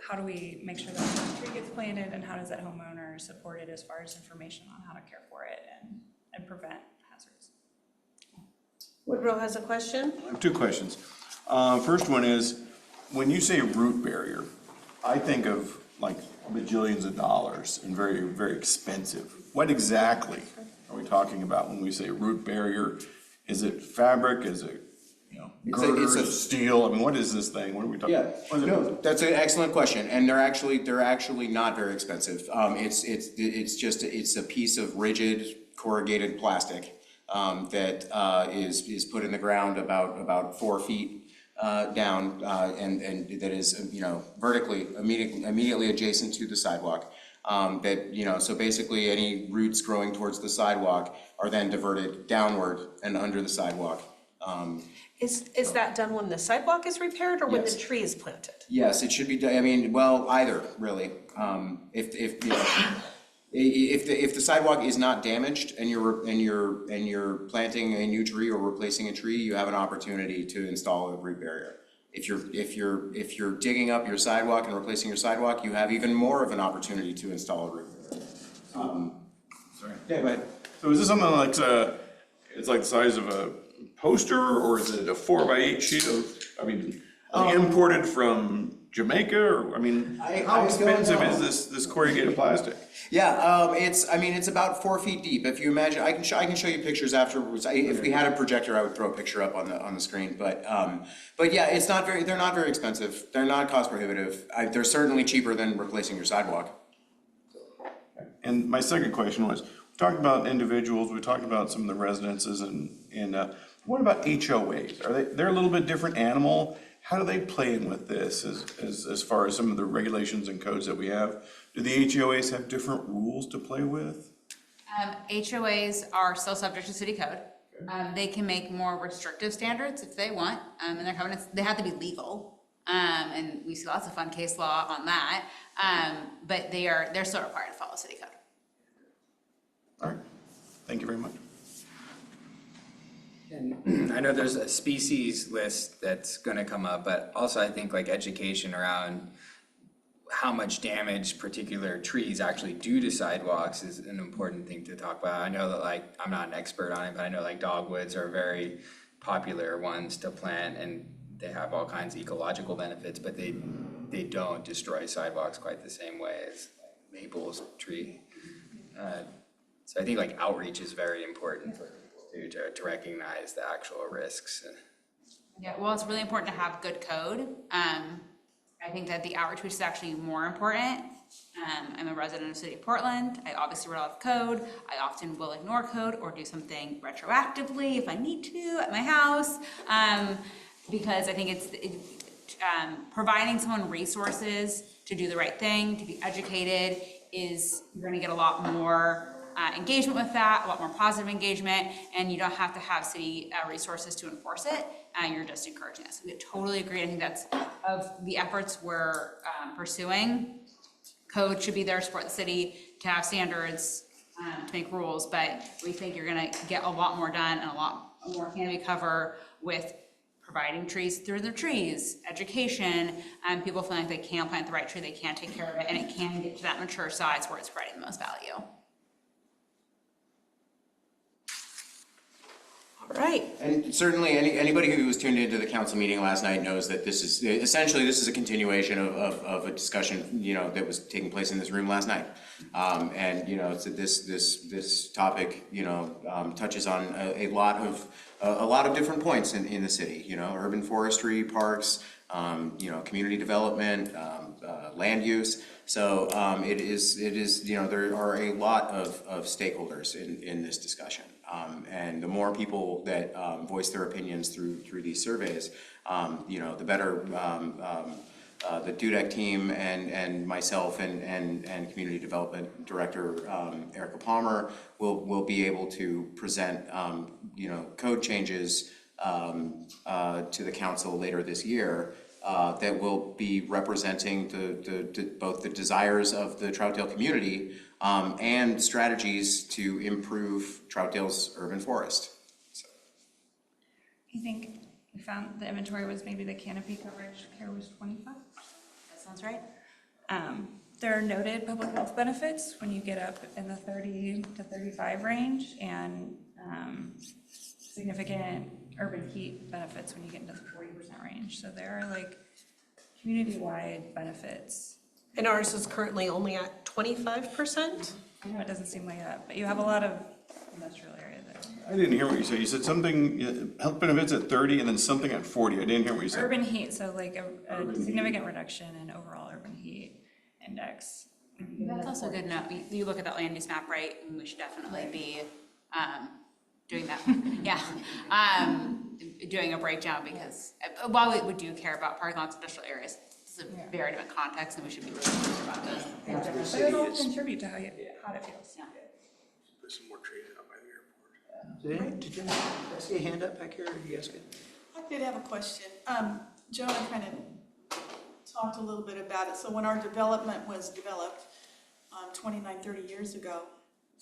how do we make sure that the tree gets planted, and how does that homeowner support it as far as information on how to care for it and prevent hazards? Woodrow has a question? I have two questions. First one is, when you say root barrier, I think of like bajillions of dollars and very, very expensive. What exactly are we talking about when we say root barrier? Is it fabric? Is it, girders, steel? I mean, what is this thing? What are we talking about? Yeah, no, that's an excellent question, and they're actually not very expensive. It's a piece of rigid corrugated plastic that is put in the ground about 4 feet down, and that is vertically immediately adjacent to the sidewalk. So basically any roots growing towards the sidewalk are then diverted downward and under the sidewalk. Is that done when the sidewalk is repaired or when the Yes. tree is planted? Yes, it should be done, either, really. If the sidewalk is not damaged and you're planting a new tree or replacing a tree, you have an opportunity to install a root barrier. If you're digging up your sidewalk and replacing your sidewalk, you have even more of an opportunity to install a root barrier. Sorry. Yeah, go ahead. So is this something like, it's like the size of a poster, or is it a 4x8 sheet of, imported from Jamaica, or, how expensive is this corrugated plastic? Yeah, it's about 4 feet deep. If you imagine, I can show you pictures afterwards. If we had a projector, I would throw a picture up on the screen. But yeah, they're not very expensive. They're not cost prohibitive. They're certainly cheaper than replacing your sidewalk. And my second question was, we talked about individuals, we talked about some of the residences, and what about HOAs? They're a little bit different animal. How do they play in with this as far as some of the regulations and codes that we have? Do the HOAs have different rules to play with? HOAs are still subject to city code. They can make more restrictive standards if they want, and their covenants, they have to be legal. And we see lots of fun case law on that, but they're still required to follow city code. All right, thank you very much. And I know there's a species list that's gonna come up, but also I think like education around how much damage particular trees actually do to sidewalks is an important thing to talk about. I know that I'm not an expert on it, but I know dogwoods are very popular ones to plant, and they have all kinds of ecological benefits, but they don't destroy sidewalks quite the same way as maples tree. So I think outreach is very important for people to recognize the actual risks. Yeah, well, it's really important to have good code. I think that the outreach piece is actually more important. I'm a resident of the city of Portland. I obviously read a lot of code. I often will ignore code or do something retroactively if I need to at my house, because I think it's providing someone resources to do the right thing, to be educated, is you're going to get a lot more engagement with that, a lot more positive engagement, and you don't have to have city resources to enforce it. You're just encouraging us. We totally agree. I think that's of the efforts we're pursuing. Code should be there to support the city, to have standards, to make rules, but we think you're going to get a lot more done and a lot more canopy cover with providing trees through their trees, education, and people feeling like they can plant the right tree, they can take care of it, and it can get to that mature size where it's providing the most value. All right. And certainly, anybody who was tuned into the council meeting last night knows that this is a continuation of a discussion, that was taking place in this room last night. And so this topic, touches on a lot of different points in the city. Urban forestry, parks, community development, land use. So it is there are a lot of stakeholders in this discussion. And the more people that voice their opinions through these surveys, the better the DUDEC team and myself and Community Development Director Erica Palmer will be able to present code changes to the council later this year that will be representing both the desires of the Troutdale community and strategies to improve Troutdale's urban forest. So. I think we found the inventory was maybe the canopy coverage care was 25. That sounds right. There are noted public health benefits when you get up in the 30 to 35 range, and significant urban heat benefits when you get into the 40% range. So there are like community-wide benefits. And ours is currently only at 25%? I know it doesn't seem like that, but you have a lot of industrial area there. I didn't hear what you said. You said something, health benefits at 30 and then something at 40. I didn't hear what you said. Urban heat, so like a significant reduction in overall urban heat index. That's also good enough. You look at that land use map, right? And we should definitely be doing that. Yeah. Doing a breakdown because while we do care about parking lots, industrial areas, it's a very different context and we should be really clear about those. But it'll contribute to how it feels. Yeah. Put some more trees out by the airport. Did you see a hand up back here? You guys good? I did have a question. Jonah kind of talked a little bit about it. So when our development was developed 29, 30 years ago,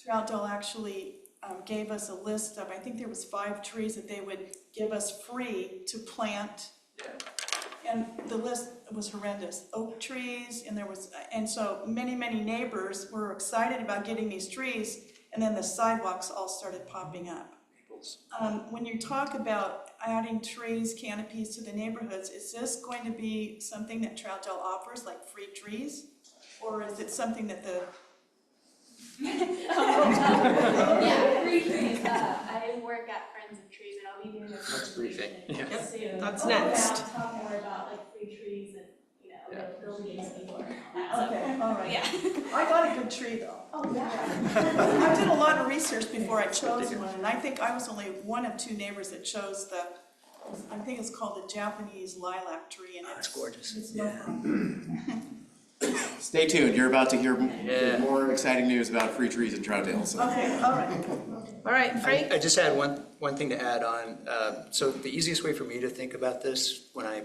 Troutdale actually gave us a list of, I think there was 5 trees that they would give us free to plant. And the list was horrendous. Oak trees, and there was, and so many neighbors were excited about getting these trees, and then the sidewalks all started popping up. When you talk about adding trees, canopies to the neighborhoods, is this going to be something that Troutdale offers, like free trees? Or is it something that the... Yeah, free trees. I work at Friends of Trees, and I'll be doing a briefing. presentation soon. That's next. I'll talk more about like free trees and, you know, buildings before. Okay, all right. Yeah. I got a good tree, though. Oh, yeah. I did a lot of research before I chose one, and I think I was only one of 2 neighbors that chose the, I think it's called the Japanese lilac tree, and It's gorgeous. it's no problem. Stay tuned, you're about to hear more exciting news about free trees in Troutdale, so. Okay, all right. All right, Frank? I just had one thing to add on. So the easiest way for me to think about this when I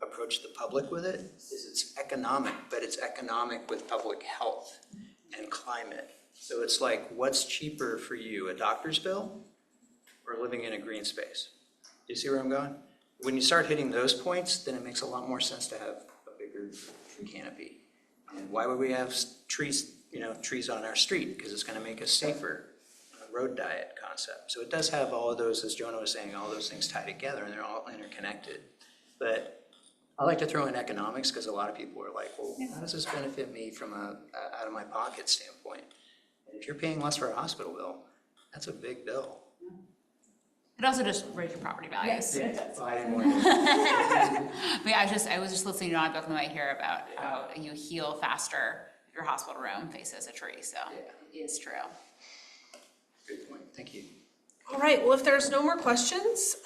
approach the public with it is it's economic, but it's economic with public health and climate. So it's like, what's cheaper for you, a doctor's bill or living in a green space? Do you see where I'm going? When you start hitting those points, then it makes a lot more sense to have a bigger tree canopy. And why would we have trees, trees on our street? Because it's gonna make us safer, a road diet concept. So it does have all of those, as Jonah was saying, all those things tie together and they're all interconnected. But I like to throw in economics because a lot of people are like, well, how does this benefit me from a out of my pocket standpoint? And if you're paying less for a hospital bill, that's a big bill. It also just raises your property values. I didn't want But yeah, I was just listening to John talking about here about how you heal faster if your hospital room faces a tree, so it is true. Good point, thank you. All right, well, if there's no more questions,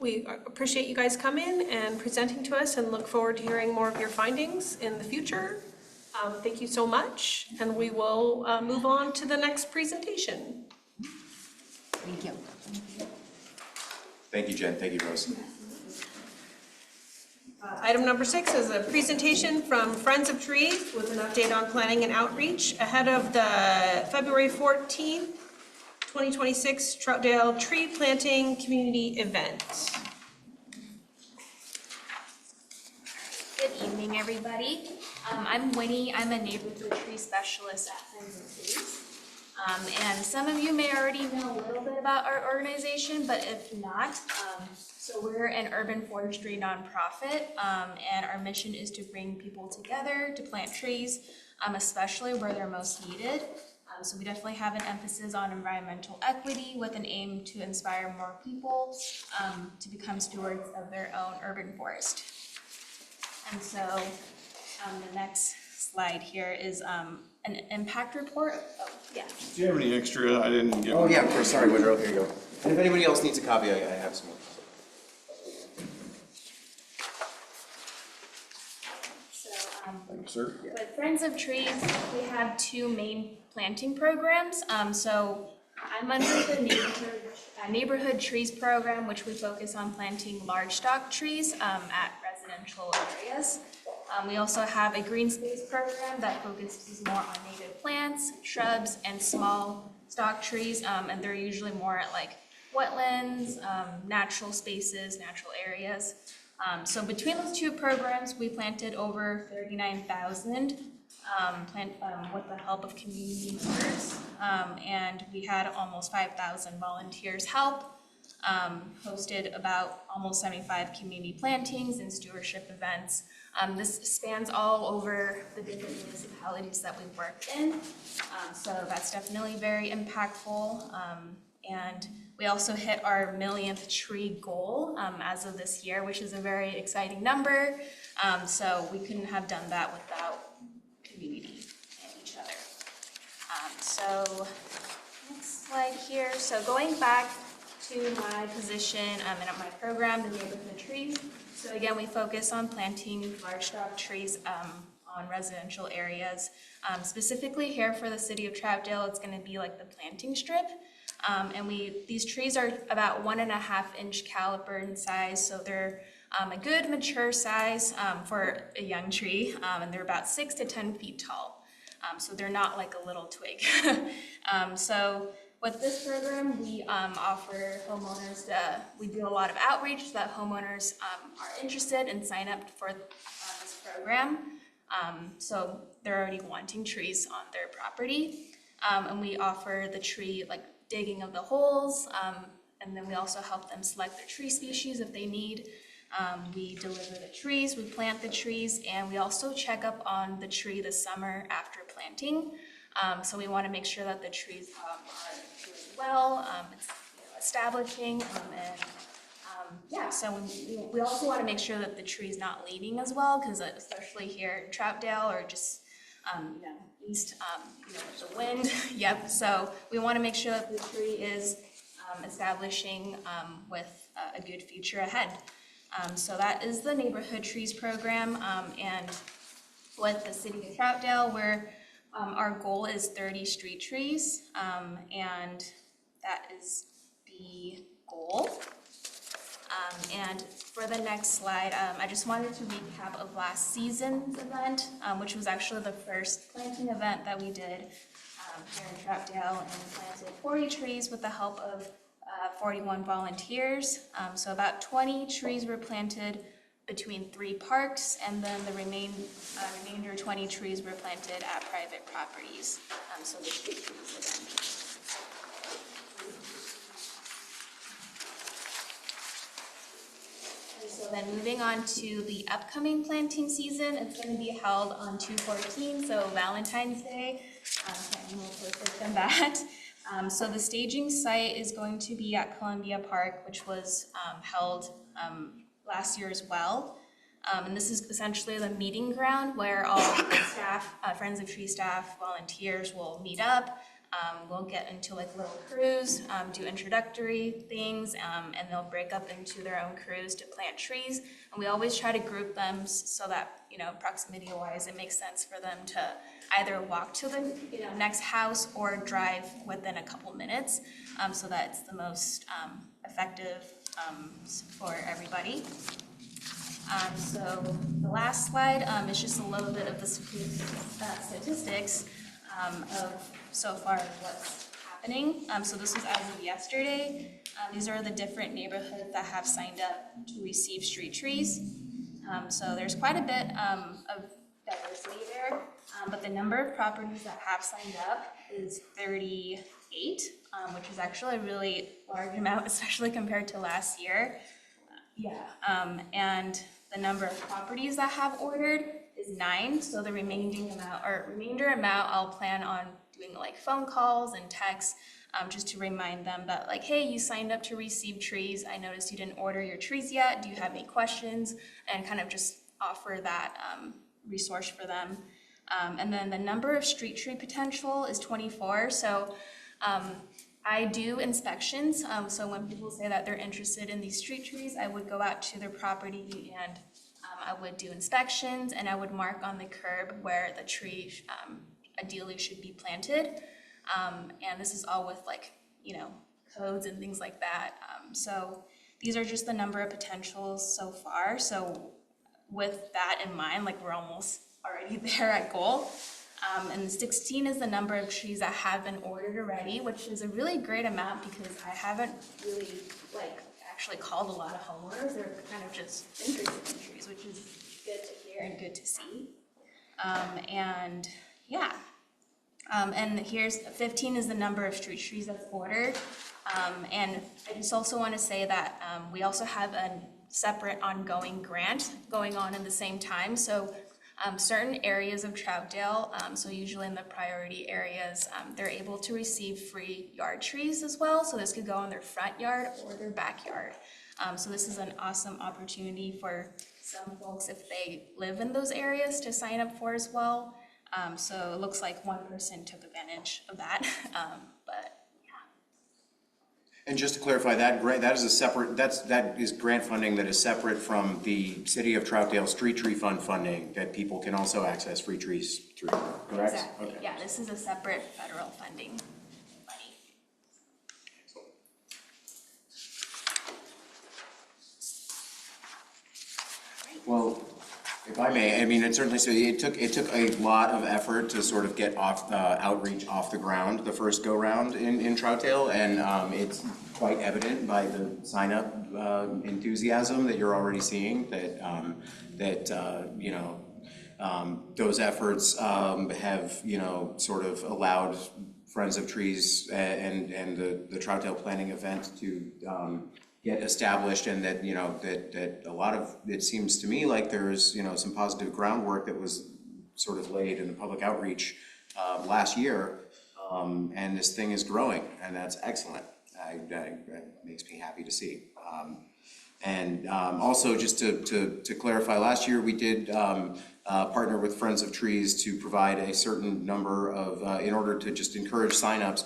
we appreciate you guys coming and presenting to us and look forward to hearing more of your findings in the future. Thank you so much, and we will move on to the next presentation. Thank you. Thank you, Jen, thank you, Rose. Item number 6 is a presentation from Friends of Trees with an update on planning and outreach ahead of the February 14th, 2026 Troutdale Tree Planting Community Event. Good evening, everybody. I'm Winnie. I'm a neighborhood tree specialist at Friends of Trees. And some of you may already know a little bit about our organization, but if not, so we're an urban forestry nonprofit, and our mission is to bring people together to plant trees, especially where they're most needed. So we definitely have an emphasis on environmental equity with an aim to inspire more people to become stewards of their own urban forest. And so the next slide here is an impact report. Oh, yeah. Do you have any extra? I didn't get. Oh, yeah, of course, sorry, Woodrow, here you go. And if anybody else needs a copy, I have some more. So Thank you, sir. with Friends of Trees, we have 2 main planting programs. So I'm under the neighborhood trees program, which we focus on planting large stock trees at residential areas. We also have a green space program that focuses more on native plants, shrubs, and small stock trees, and they're usually more at like wetlands, natural spaces, natural areas. So between those two programs, we planted over 39,000 with the help of community members. And we had almost 5,000 volunteers help. Hosted about almost 75 community plantings and stewardship events. This spans all over the different municipalities that we've worked in. So that's definitely very impactful. And we also hit our 1,000,000th tree goal as of this year, which is a very exciting number. So we couldn't have done that without community and each other. So next slide here. So going back to my position and my program, the neighborhood trees. So again, we focus on planting large shrub trees on residential areas. Specifically here for the city of Troutdale, it's going to be like the planting strip. And these trees are about 1.5-inch caliber in size, so they're a good mature size for a young tree, and they're about 6 to 10 feet tall. So they're not like a little twig. So with this program, we offer homeowners, we do a lot of outreach so that homeowners are interested and sign up for this program. So they're already wanting trees on their property. And we offer the tree, like digging of the holes, and then we also help them select their tree species if they need. We deliver the trees, we plant the trees, and we also check up on the tree the summer after planting. So we want to make sure that the trees are doing well, it's establishing, and yeah, so we also want to make sure that the tree is not leaning as well, because especially here in Troutdale or just east, with the wind. Yep. So we want to make sure that the tree is establishing with a good future ahead. So that is the Neighborhood Trees program, and with the city of Troutdale, where our goal is 30 street trees, and that is the goal. And for the next slide, I just wanted to recap of last season's event, which was actually the first planting event that we did here in Troutdale, and we planted 40 trees with the help of 41 volunteers. So about 20 trees were planted between 3 parks, and then the remainder 20 trees were planted at private properties. So the street trees event. So then moving on to the upcoming planting season, it's going to be held on 2/14, so Valentine's Day. Can't more perfect than that. So the staging site is going to be at Columbia Park, which was held last year as well. And this is essentially the meeting ground where all staff, Friends of Tree staff, volunteers will meet up. We'll get into like little crews, do introductory things, and they'll break up into their own crews to plant trees. And we always try to group them so that, proximity-wise, it makes sense for them to either walk to the next house or drive within a couple minutes, so that it's the most effective for everybody. So the last slide is just a little bit of the statistics of so far what's happening. So this was as of yesterday. These are the different neighborhoods that have signed up to receive street trees. So there's quite a bit of diversity there, but the number of properties that have signed up is 38, which is actually a really large amount, especially compared to last year. And the number of properties that have ordered is 9, so the remainder amount I'll plan on doing like phone calls and texts, just to remind them that like, hey, you signed up to receive trees, I noticed you didn't order your trees yet, do you have any questions, and kind of just offer that resource for them. And then the number of street tree potential is 24, so I do inspections, so when people say that they're interested in these street trees, I would go out to their property and I would do inspections, and I would mark on the curb where the tree ideally should be planted. And this is all with codes and things like that. So these are just the number of potentials so far. So with that in mind, we're almost already there at goal. And 16 is the number of trees that have been ordered already, which is a really great amount because I haven't really actually called a lot of homeowners. They're kind of just interested in trees, which is good to hear and good to see. And yeah. And here's 15 is the number of street trees that's ordered. And I just also want to say that we also have a separate ongoing grant going on in the same time. So certain areas of Troutdale, so usually in the priority areas, they're able to receive free yard trees as well. So this could go on their front yard or their backyard. So this is an awesome opportunity for some folks if they live in those areas to sign up for as well. So it looks like one person took advantage of that, but And just to clarify, that is a separate, that is grant funding that is separate from the City of Troutdale Street Tree Fund funding that people can also access free trees through, correct? exactly, Okay. yeah, this is a separate federal funding money. Well, if I may, I mean, it certainly, so it took a lot of effort to sort of get outreach off the ground the first go-round in Troutdale, and it's quite evident by the sign-up enthusiasm that you're already seeing that those efforts have, sort of allowed Friends of Trees and the Troutdale planning event to get established, and that that a lot of, it seems to me like there's some positive groundwork that was sort of laid in the public outreach last year, and this thing is growing, and that's excellent. That makes me happy to see. And also, just to clarify, last year we did partner with Friends of Trees to provide a certain number of, in order to just encourage signups,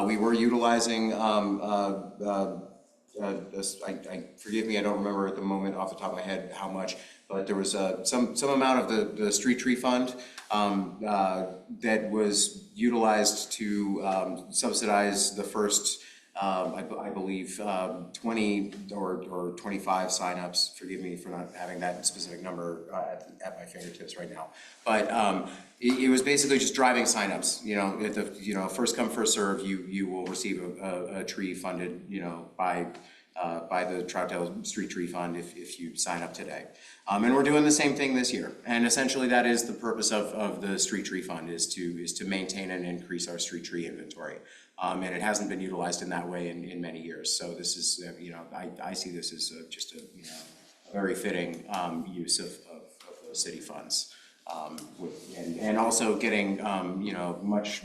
we were utilizing forgive me, I don't remember at the moment off the top of my head how much, but there was some amount of the street tree fund that was utilized to subsidize the first, I believe, 20 or 25 signups. Forgive me for not having that specific number at my fingertips right now. But it was basically just driving signups. At the first come first serve, you will receive a tree funded by the Troutdale Street Tree Fund if you sign up today. And we're doing the same thing this year. And essentially that is the purpose of the Street Tree Fund, is to maintain and increase our street tree inventory. And it hasn't been utilized in that way in many years. So this is, I see this as just a very fitting use of those city funds. And also getting, much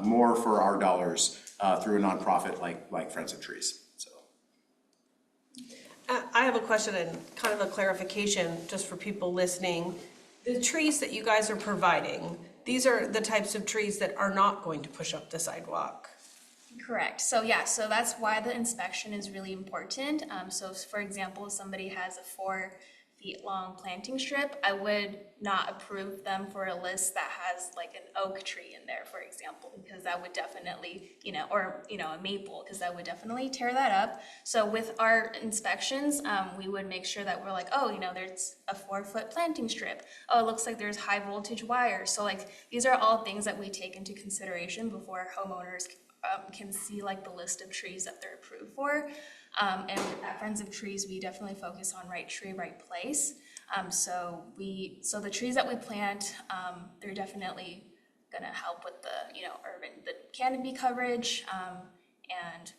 more for our dollars through a nonprofit like Friends of Trees. So. I have a question and kind of a clarification just for people listening. The trees that you guys are providing, these are the types of trees that are not going to push up the sidewalk. Correct. So yeah, so that's why the inspection is really important. So for example, if somebody has a 4 feet long planting strip, I would not approve them for a list that has like an oak tree in there, for example, because that would definitely, or a maple, because that would definitely tear that up. So with our inspections, we would make sure that we're like, oh, there's a 4 foot planting strip. Oh, it looks like there's high voltage wires. So like these are all things that we take into consideration before homeowners can see like the list of trees that they're approved for. And at Friends of Trees, we definitely focus on right tree, right place. So the trees that we plant, they're definitely gonna help with the canopy coverage. And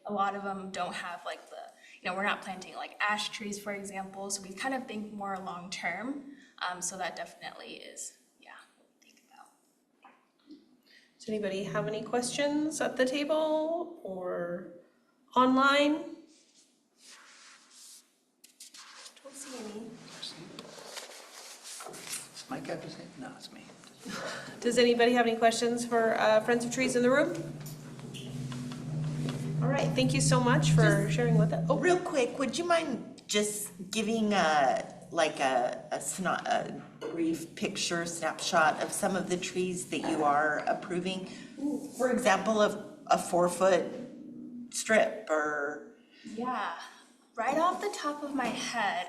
a lot of them don't have like we're not planting like ash trees, for example. So we kind of think more long term. So that definitely is, what we think about. Does anybody have any questions at the table or online? Don't see any. Is Mike have his hand? No, it's me. Does anybody have any questions for Friends of Trees in the room? All right, thank you so much for sharing with us. Oh, real quick, would you mind just giving a brief picture snapshot of some of the trees that you are approving? For example, a 4 foot strip or. Yeah, right off the top of my head,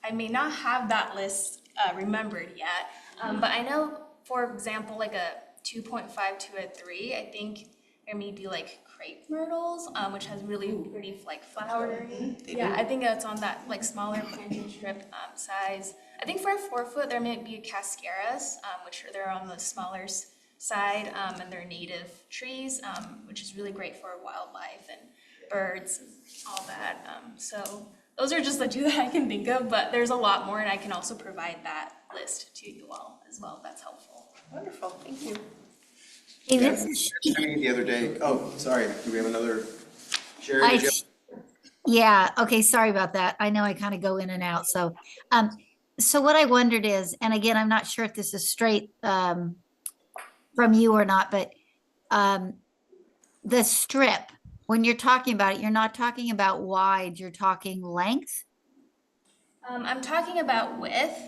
I may not have that list remembered yet, But I know, for example, like a 2.5 to a 3, I think there may be like crepe myrtles, which has really pretty like flowery. Yeah, I think it's on that like smaller planting strip size. I think for a 4-foot, there might be cascaras, which they're on the smaller side, and they're native trees, which is really great for wildlife and birds and all that. So those are just the 2 that I can think of, but there's a lot more, and I can also provide that list to you all as well, if that's helpful. Wonderful, thank you. Hey, Yeah, this is, the other day, oh, sorry, do we have another? Sherry, I, did you? yeah, okay, sorry about that. I know I kind of go in and out. So what I wondered is, and again, I'm not sure if this is straight, from you or not, but, the strip, when you're talking about it, you're not talking about wide, you're talking length? I'm talking about width,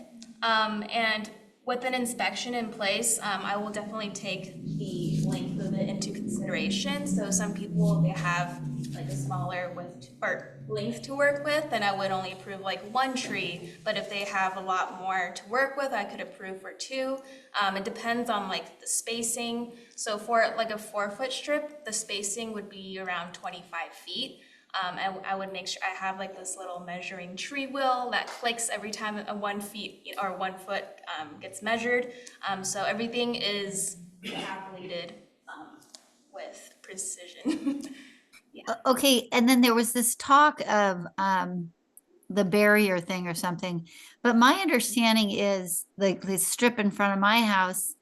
and with an inspection in place, I will definitely take the length of it into consideration. So some people, they have like a smaller width or length to work with, then I would only approve like 1 tree. But if they have a lot more to work with, I could approve for 2. It depends on like the spacing. So for like a 4-foot strip, the spacing would be around 25 feet. I would make sure I have like this little measuring tree wheel that clicks every time a 1 foot gets measured. So everything is calculated with precision. Okay, and then there was this talk of, the barrier thing or something, but my understanding is the strip in front of my house,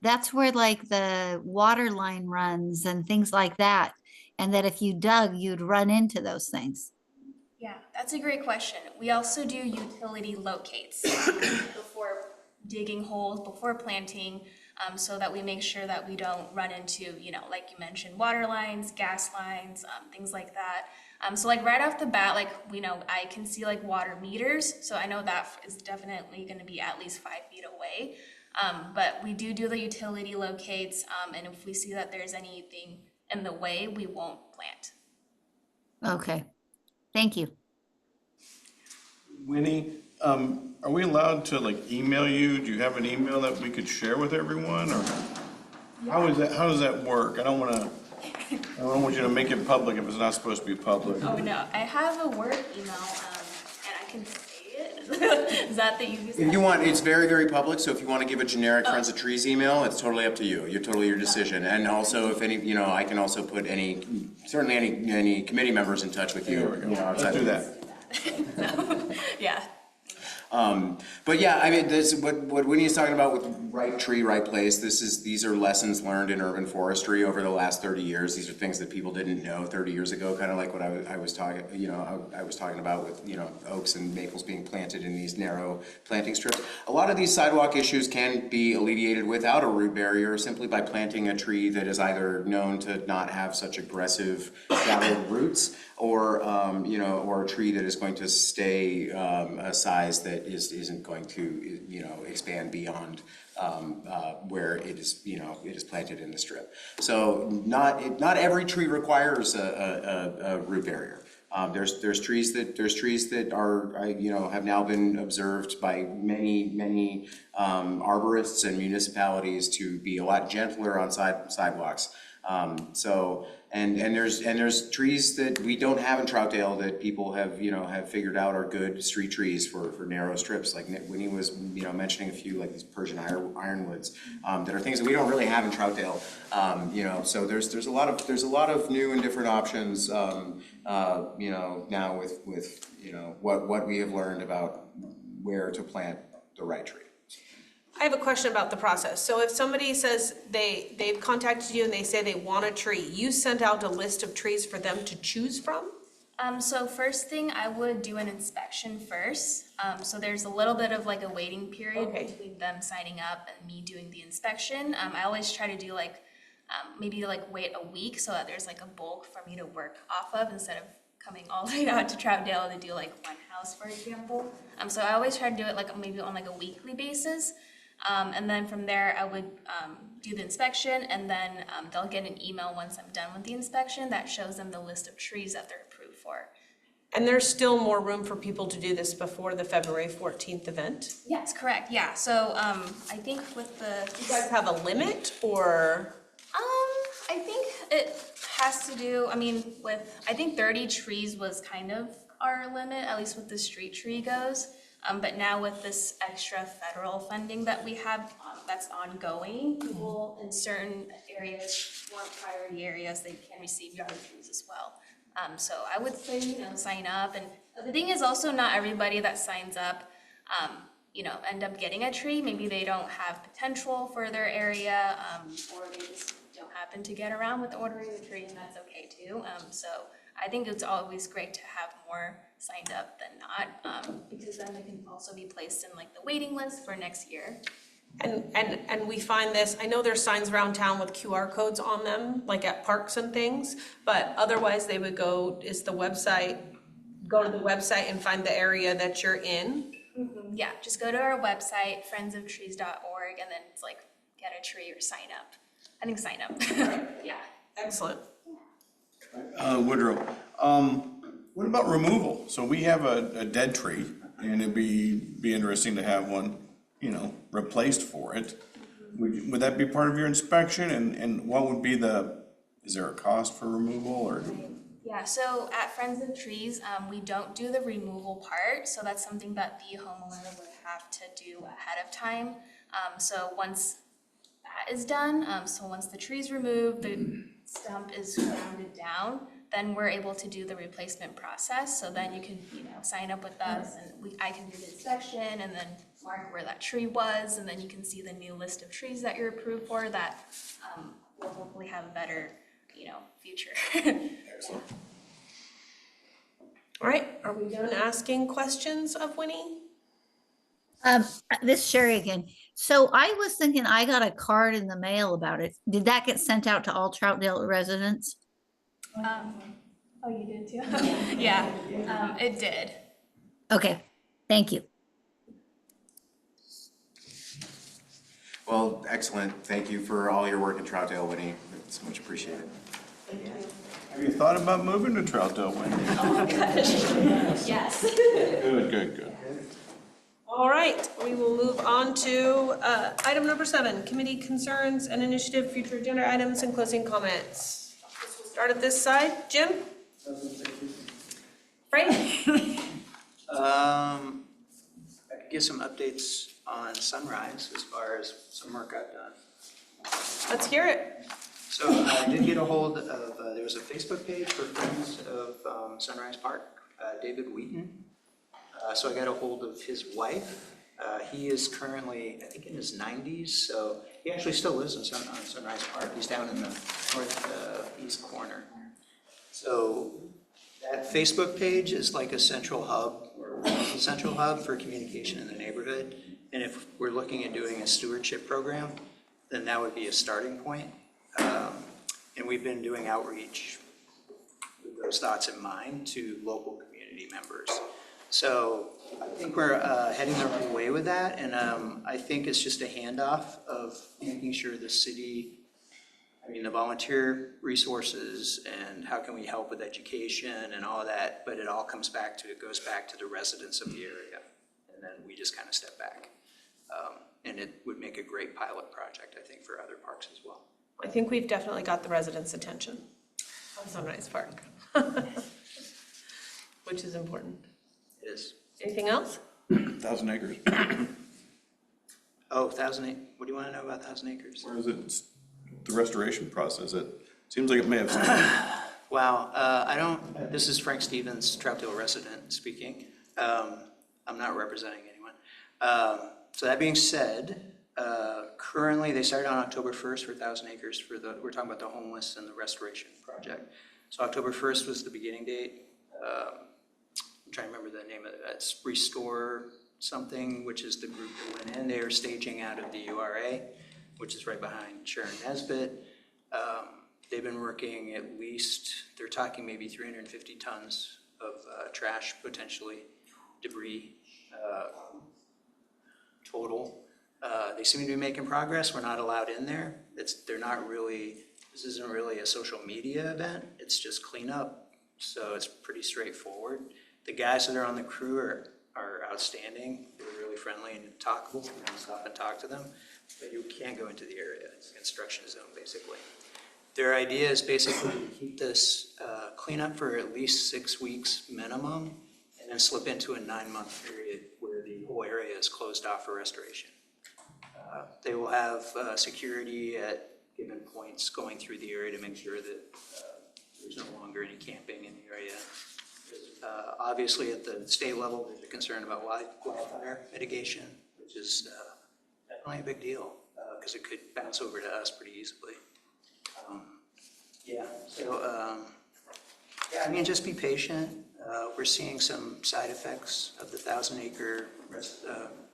that's where like the water line runs and things like that. And that if you dug, you'd run into those things. Yeah, that's a great question. We also do utility locates before digging holes, before planting, so that we make sure that we don't run into, like you mentioned, water lines, gas lines, things like that. So like right off the bat, like, I can see like water meters, so I know that is definitely gonna be at least 5 feet away. But we do the utility locates, and if we see that there's anything in the way, we won't plant. Okay, thank you. Winnie, are we allowed to like email you? Do you have an email that we could share with everyone, or how does that work? I don't want you to make it public if it's not supposed to be public. Oh, no, I have a work email, and I can say it. Is that the easiest? If you want, it's very, very public, so if you want to give a generic Friends of Trees email, it's totally up to you. You're totally your decision. And also, if any, I can also put certainly any committee members in touch with you. There we go. Let's do that. Yeah. But yeah, I mean, this, what Winnie's talking about with right tree, right place, these are lessons learned in urban forestry over the last 30 years. These are things that people didn't know 30 years ago, kind of like what I was talking, I was talking about with, oaks and maples being planted in these narrow planting strips. A lot of these sidewalk issues can be alleviated without a root barrier, simply by planting a tree that is either known to not have such aggressive gathered roots, or or a tree that is going to stay a size that isn't going to expand beyond where it is planted in the strip. So not every tree requires a root barrier. There's trees that are have now been observed by many arborists and municipalities to be a lot gentler on sidewalks. And there's trees that we don't have in Troutdale that people have figured out are good street trees for narrow strips. Like Winnie was mentioning a few, like these Persian ironwoods that are things that we don't really have in Troutdale. So there's a lot of new and different options now with what we have learned about where to plant the right tree. I have a question about the process. So if somebody says they've contacted you and they say they want a tree, you sent out a list of trees for them to choose from? So first thing, I would do an inspection first. So there's a little bit of like a waiting period between them signing up and me doing the inspection. I always try to do maybe wait a week so that there's like a bulk for me to work off of instead of coming all the way out to Troutdale to do like one house, for example. So I always try to do it maybe on a weekly basis. And then from there, I would do the inspection, and then they'll get an email once I'm done with the inspection that shows them the list of trees that they're approved for. And there's still more room for people to do this before the February 14th event? Yes, correct, yeah, so, I think with the. Do you guys have a limit, or? I think it has to do, I mean, I think 30 trees was kind of our limit, at least with the street tree goes. But now with this extra federal funding that we have, that's ongoing, people in certain areas, more priority areas, they can receive yard trees as well. So I would say, sign up, and the thing is also not everybody that signs up, end up getting a tree. Maybe they don't have potential for their area, or they just don't happen to get around with ordering the tree, and that's okay too. So I think it's always great to have more signed up than not, because then they can also be placed in like the waiting list for next year. And we find this, I know there's signs around town with QR codes on them, like at parks and things, but otherwise they would go to the website and find the area that you're in. Mm-hmm. Yeah, just go to our website, friendsofTrees.org, and then it's like get a tree or sign up. I think sign up. Yeah. Excellent. Woodrow, what about removal? So we have a dead tree, and it'd be interesting to have one, replaced for it. Would that be part of your inspection, and what would be is there a cost for removal, or? Yeah, so at Friends of Trees, we don't do the removal part, so that's something that the homeowner would have to do ahead of time. So once that is done, so once the tree's removed, the stump is grounded down, then we're able to do the replacement process. So then you can, sign up with us, and I can do the inspection and then mark where that tree was, and then you can see the new list of trees that you're approved for that will hopefully have a better, future. Excellent. All right, are we done asking questions of Winnie? This is Sherry again. So I was thinking I got a card in the mail about it. Did that get sent out to all Troutdale residents? Oh, you did too? Yeah, it did. Okay, thank you. Well, excellent. Thank you for all your work in Troutdale, Winnie. It's much appreciated. Have you thought about moving to Troutdale, Wendy? Oh my gosh. Yes. Good. All right, we will move on to item number 7, committee concerns and initiative, future agenda items, and closing comments. We'll start at this side. Jim? Frank? I could give some updates on Sunrise as far as some work I've done. Let's hear it. So I did get a hold of, there was a Facebook page for Friends of Sunrise Park, David Wheaton. So I got a hold of his wife. He is currently, I think, in his 90s, so he actually still lives in Sunrise Park. He's down in the northeast corner. So that Facebook page is like a central hub for communication in the neighborhood. And if we're looking at doing a stewardship program, then that would be a starting point. And we've been doing outreach with those thoughts in mind to local community members. So I think we're heading the right way with that, and I think it's just a handoff of making sure the city, the volunteer resources and how can we help with education and all that, but it all goes back to the residents of the area, and then we just kind of step back. And it would make a great pilot project, I think, for other parks as well. I think we've definitely got the residents' attention on Sunrise Park, which is important. It is. Anything else? 1,000 acres. Oh, 1,000 acres. What do you want to know about 1,000 acres? Or is it the restoration process? It seems like it may have started. Wow, this is Frank Stevens, Troutdale resident speaking. I'm not representing anyone. So that being said, currently they started on October 1st for 1,000 acres we're talking about the homeless and the restoration project. So October 1st was the beginning date. I'm trying to remember the name of it. It's Restore something, which is the group that went in. They are staging out of the URA, which is right behind Sharon Nesbitt. They've been working they're talking maybe 350 tons of trash, potentially, debris, total. They seem to be making progress. We're not allowed in there. This isn't really a social media event. It's just cleanup, so it's pretty straightforward. The guys that are on the crew are outstanding. They're really friendly and talkable. You can stop and talk to them, but you can't go into the area. It's a construction zone, basically. Their idea is basically to keep this cleanup for at least 6 weeks minimum, and then slip into a 9-month period where the whole area is closed off for restoration. They will have security at given points going through the area to make sure that there's no longer any camping in the area. Obviously, at the state level, there's a concern about wildfire mitigation, which is definitely a big deal because it could bounce over to us pretty easily. Yeah, I mean, just be patient. We're seeing some side effects of the 1,000-acre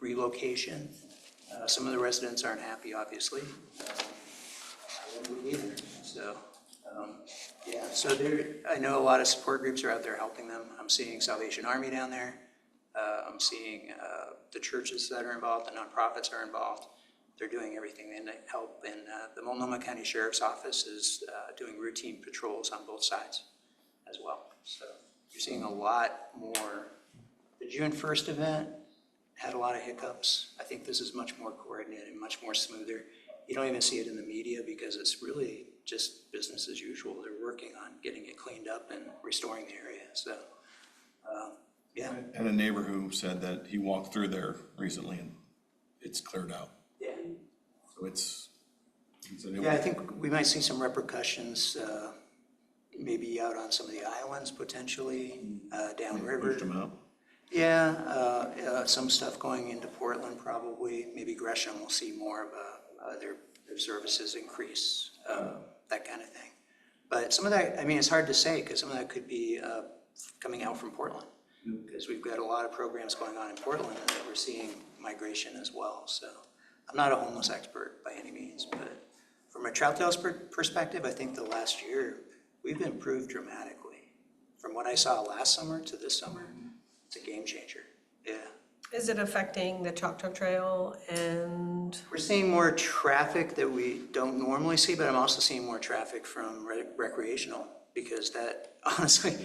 relocation. Some of the residents aren't happy, obviously. I wouldn't be either. So I know a lot of support groups are out there helping them. I'm seeing Salvation Army down there. I'm seeing the churches that are involved, the nonprofits are involved. They're doing everything they can help, and the Multnomah County Sheriff's Office is doing routine patrols on both sides as well. So you're seeing a lot more. The June 1st event had a lot of hiccups. I think this is much more coordinated and much more smoother. You don't even see it in the media because it's really just business as usual. They're working on getting it cleaned up and restoring the area. So, yeah. And a neighbor who said that he walked through there recently and it's cleared out. Yeah. So it's. Yeah, I think we might see some repercussions, maybe out on some of the islands potentially, downriver. Pushed them out. Yeah, some stuff going into Portland probably. Maybe Gresham will see more of their services increase, that kind of thing. But some of that, I mean, it's hard to say because some of that could be coming out from Portland. Because we've got a lot of programs going on in Portland and we're seeing migration as well. So I'm not a homeless expert by any means, but from a Troutdale's perspective, I think the last year we've improved dramatically. From what I saw last summer to this summer, it's a game changer. Yeah. Is it affecting the Choctaw Trail and? We're seeing more traffic that we don't normally see, but I'm also seeing more traffic from recreational because that, honestly,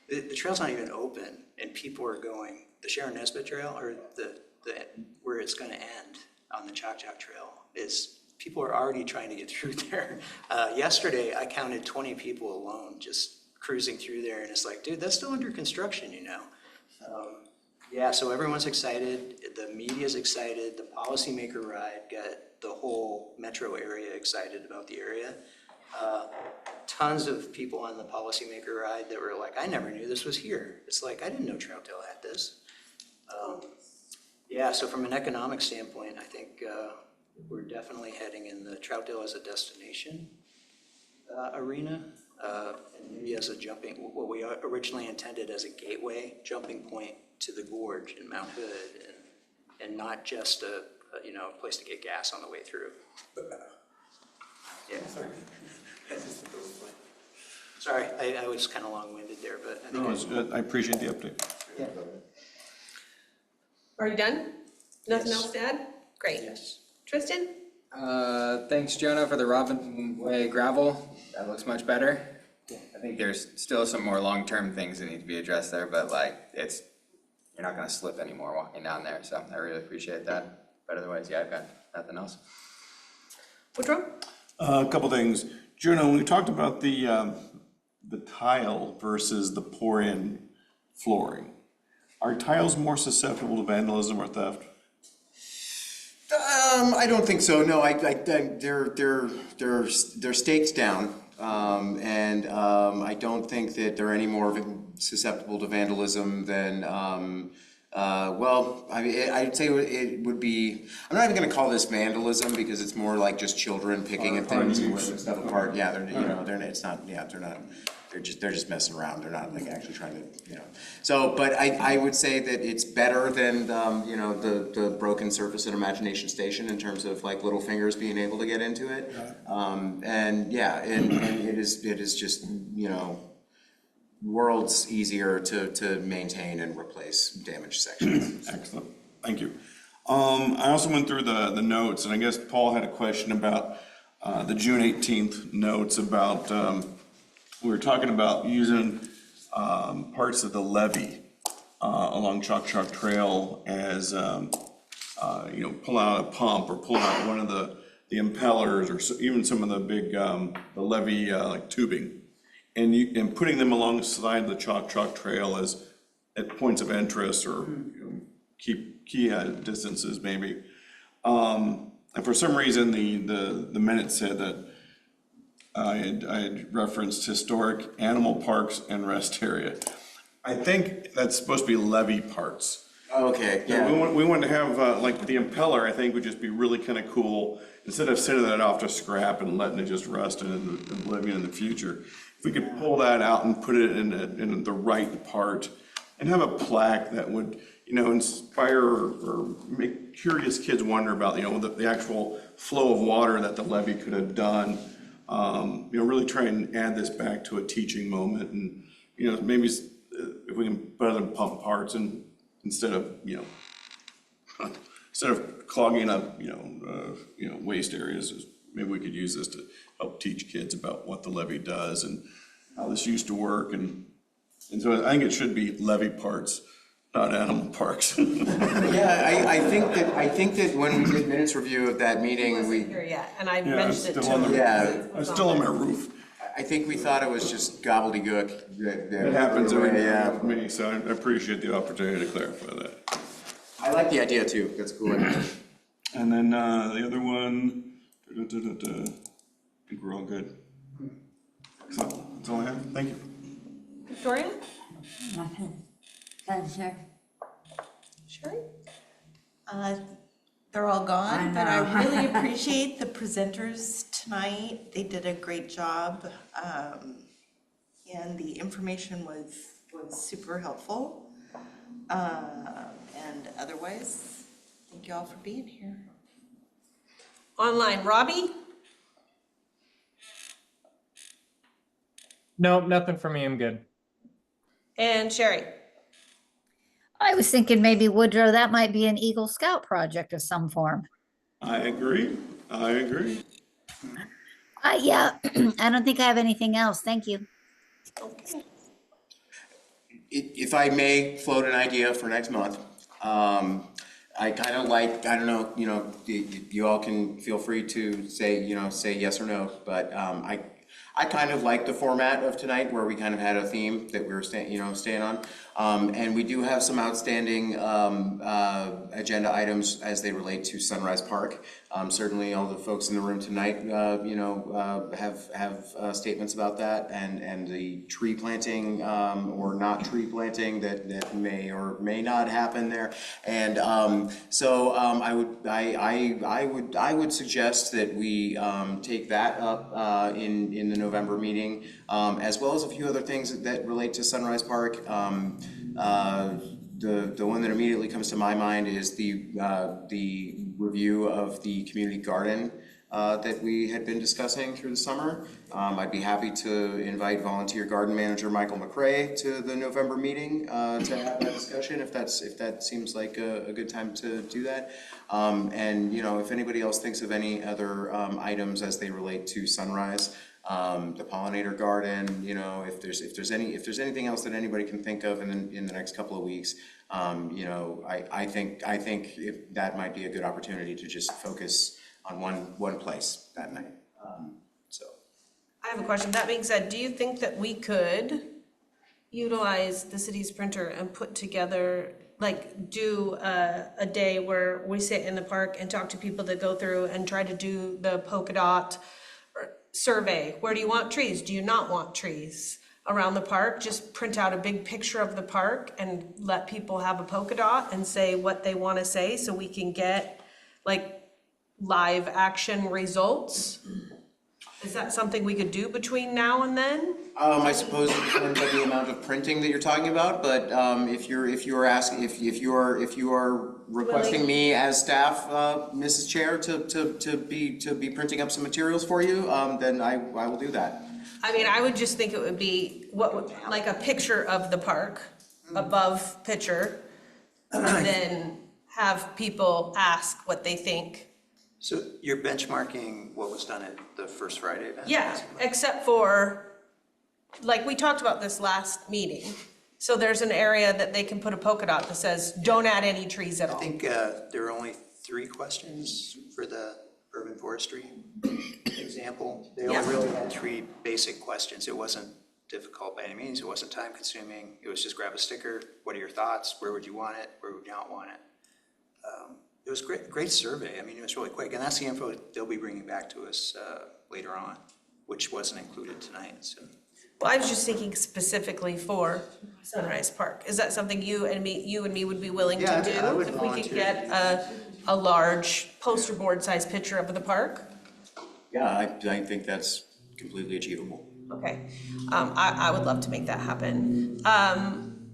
the trail's not even open and people are going, the Sharon Nesbitt Trail or the where it's gonna end on the Choctaw Trail is people are already trying to get through there. Yesterday, I counted 20 people alone just cruising through there and it's like, dude, that's still under construction, you know? Yeah, so everyone's excited, the media's excited, the policymaker ride got the whole metro area excited about the area. Tons of people on the policymaker ride that were like, I never knew this was here. It's like, I didn't know Troutdale had this. Yeah, so from an economic standpoint, I think we're definitely heading in the Troutdale as a destination arena. And maybe as a jumping, what we originally intended as a gateway jumping point to the gorge in Mount Hood, and not just a place to get gas on the way through. Yeah. Sorry, I was kind of long-winded there, but I think No, it's good. I appreciate the update. Yeah. Are you done? Nothing Yes. else to add? Great. Yes. Tristan? Thanks, Jonah, for the Robin Way gravel. That looks much better. I think there's still some more long-term things that need to be addressed there, but you're not gonna slip anymore walking down there, so I really appreciate that. But otherwise, yeah, I've got nothing else. Woodrow? A couple things. Juno, when we talked about the tile versus the pour-in flooring, are tiles more susceptible to vandalism or theft? I don't think so. No, they're staked down, and I don't think that they're any more susceptible to vandalism than. Well, I mean, I'd say it would be. I'm not even going to call this vandalism because it's more like just children picking at things and ripping stuff apart. Yeah, it's not. Yeah, they're not. They're just messing around. They're not like actually trying to, So, but I would say that it's better than the broken surface at Imagination Station in terms of like little fingers being able to get into it. And yeah, and it is just worlds easier to maintain and replace damaged sections. Excellent, thank you. I also went through the notes, and I guess Paul had a question about the June 18th notes about. We were talking about using parts of the levee along Chalk Trail as, pull out a pump or pull out one of the impellers or even some of the big, the levee like tubing. And putting them alongside the Chalk Trail as at points of interest or key distances maybe. And for some reason, the minutes said that I had referenced historic animal parks and rest area. I think that's supposed to be levee parts. Okay, yeah. We want to have, like the impeller, I think would just be really kind of cool. Instead of sending that off to scrap and letting it just rust in oblivion in the future. If we could pull that out and put it in the right part and have a plaque that would, inspire or make curious kids wonder about, the actual flow of water that the levee could have done. Really try and add this back to a teaching moment and, maybe if we can put it in pump parts and instead of clogging up, waste areas, maybe we could use this to help teach kids about what the levee does and how this used to work. And so I think it should be levee parts, not animal parks. Yeah, I think that when we did minutes review of that meeting, we. Here yet, and I Yeah, mentioned it still on to the- him. It's still on my roof. I think we thought it was just gobbledygook. It happens every Yeah. year with me, so I appreciate the opportunity to clarify that. I like the idea too, that's cool. And then the other one, I think we're all good. So that's all I have. Thank you. Victoria? Nothing. Thanks, sir. Sherry? They're all gone, I but I know. really appreciate the presenters tonight. They did a great job. And the information was super helpful. And otherwise, thank you all for being here. Online, Robbie? Nope, nothing for me. I'm good. And Sherry? I was thinking maybe Woodrow, that might be an Eagle Scout project of some form. I agree. Yeah, I don't think I have anything else. Thank you. Okay. If I may float an idea for next month, I kind of like, I don't know, you all can feel free to say yes or no, but I kind of like the format of tonight where we kind of had a theme that we were staying on. And we do have some outstanding agenda items as they relate to Sunrise Park. Certainly all the folks in the room tonight, have statements about that and the tree planting or not tree planting that may or may not happen there. And so I would suggest that we take that up in the November meeting, as well as a few other things that relate to Sunrise Park. The one that immediately comes to my mind is the review of the community garden that we had been discussing through the summer. I'd be happy to invite volunteer garden manager Michael McRae to the November meeting to have that discussion if that seems like a good time to do that. And if anybody else thinks of any other items as they relate to Sunrise, the pollinator garden, if there's anything else that anybody can think of in the next couple of weeks, I think if that might be a good opportunity to just focus on one place that night. So I have a question. That being said, do you think that we could utilize the city's printer and put together, do a day where we sit in the park and talk to people that go through and try to do the polka dot survey? Where do you want trees? Do you not want trees around the park? Just print out a big picture of the park and let people have a polka dot and say what they want to say so we can get live action results. Is that something we could do between now and then? I suppose it depends on the amount of printing that you're talking about, but if you are requesting me as staff, Mrs. Chair, to be printing up some materials for you, then I will do that. I mean, I would just think it would be like a picture of the park, above picture, and then have people ask what they think. So you're benchmarking what was done at the first Friday event? Yeah, except for like, we talked about this last meeting. So there's an area that they can put a polka dot that says, don't add any trees at all. I think there are only 3 questions for the urban forestry example. They all really had 3 basic questions. It wasn't difficult by any means. It wasn't time consuming. It was just grab a sticker. What are your thoughts? Where would you want it? Where would you not want it? It was great survey. I mean, it was really quick. And that's the info they'll be bringing back to us later on, which wasn't included tonight, so. Well, I was just thinking specifically for Sunrise Park. Is that something you and me would be willing to do? I would If we volunteer could get a large poster board sized picture of the park? Yeah, I think that's completely achievable. Okay, I would love to make that happen.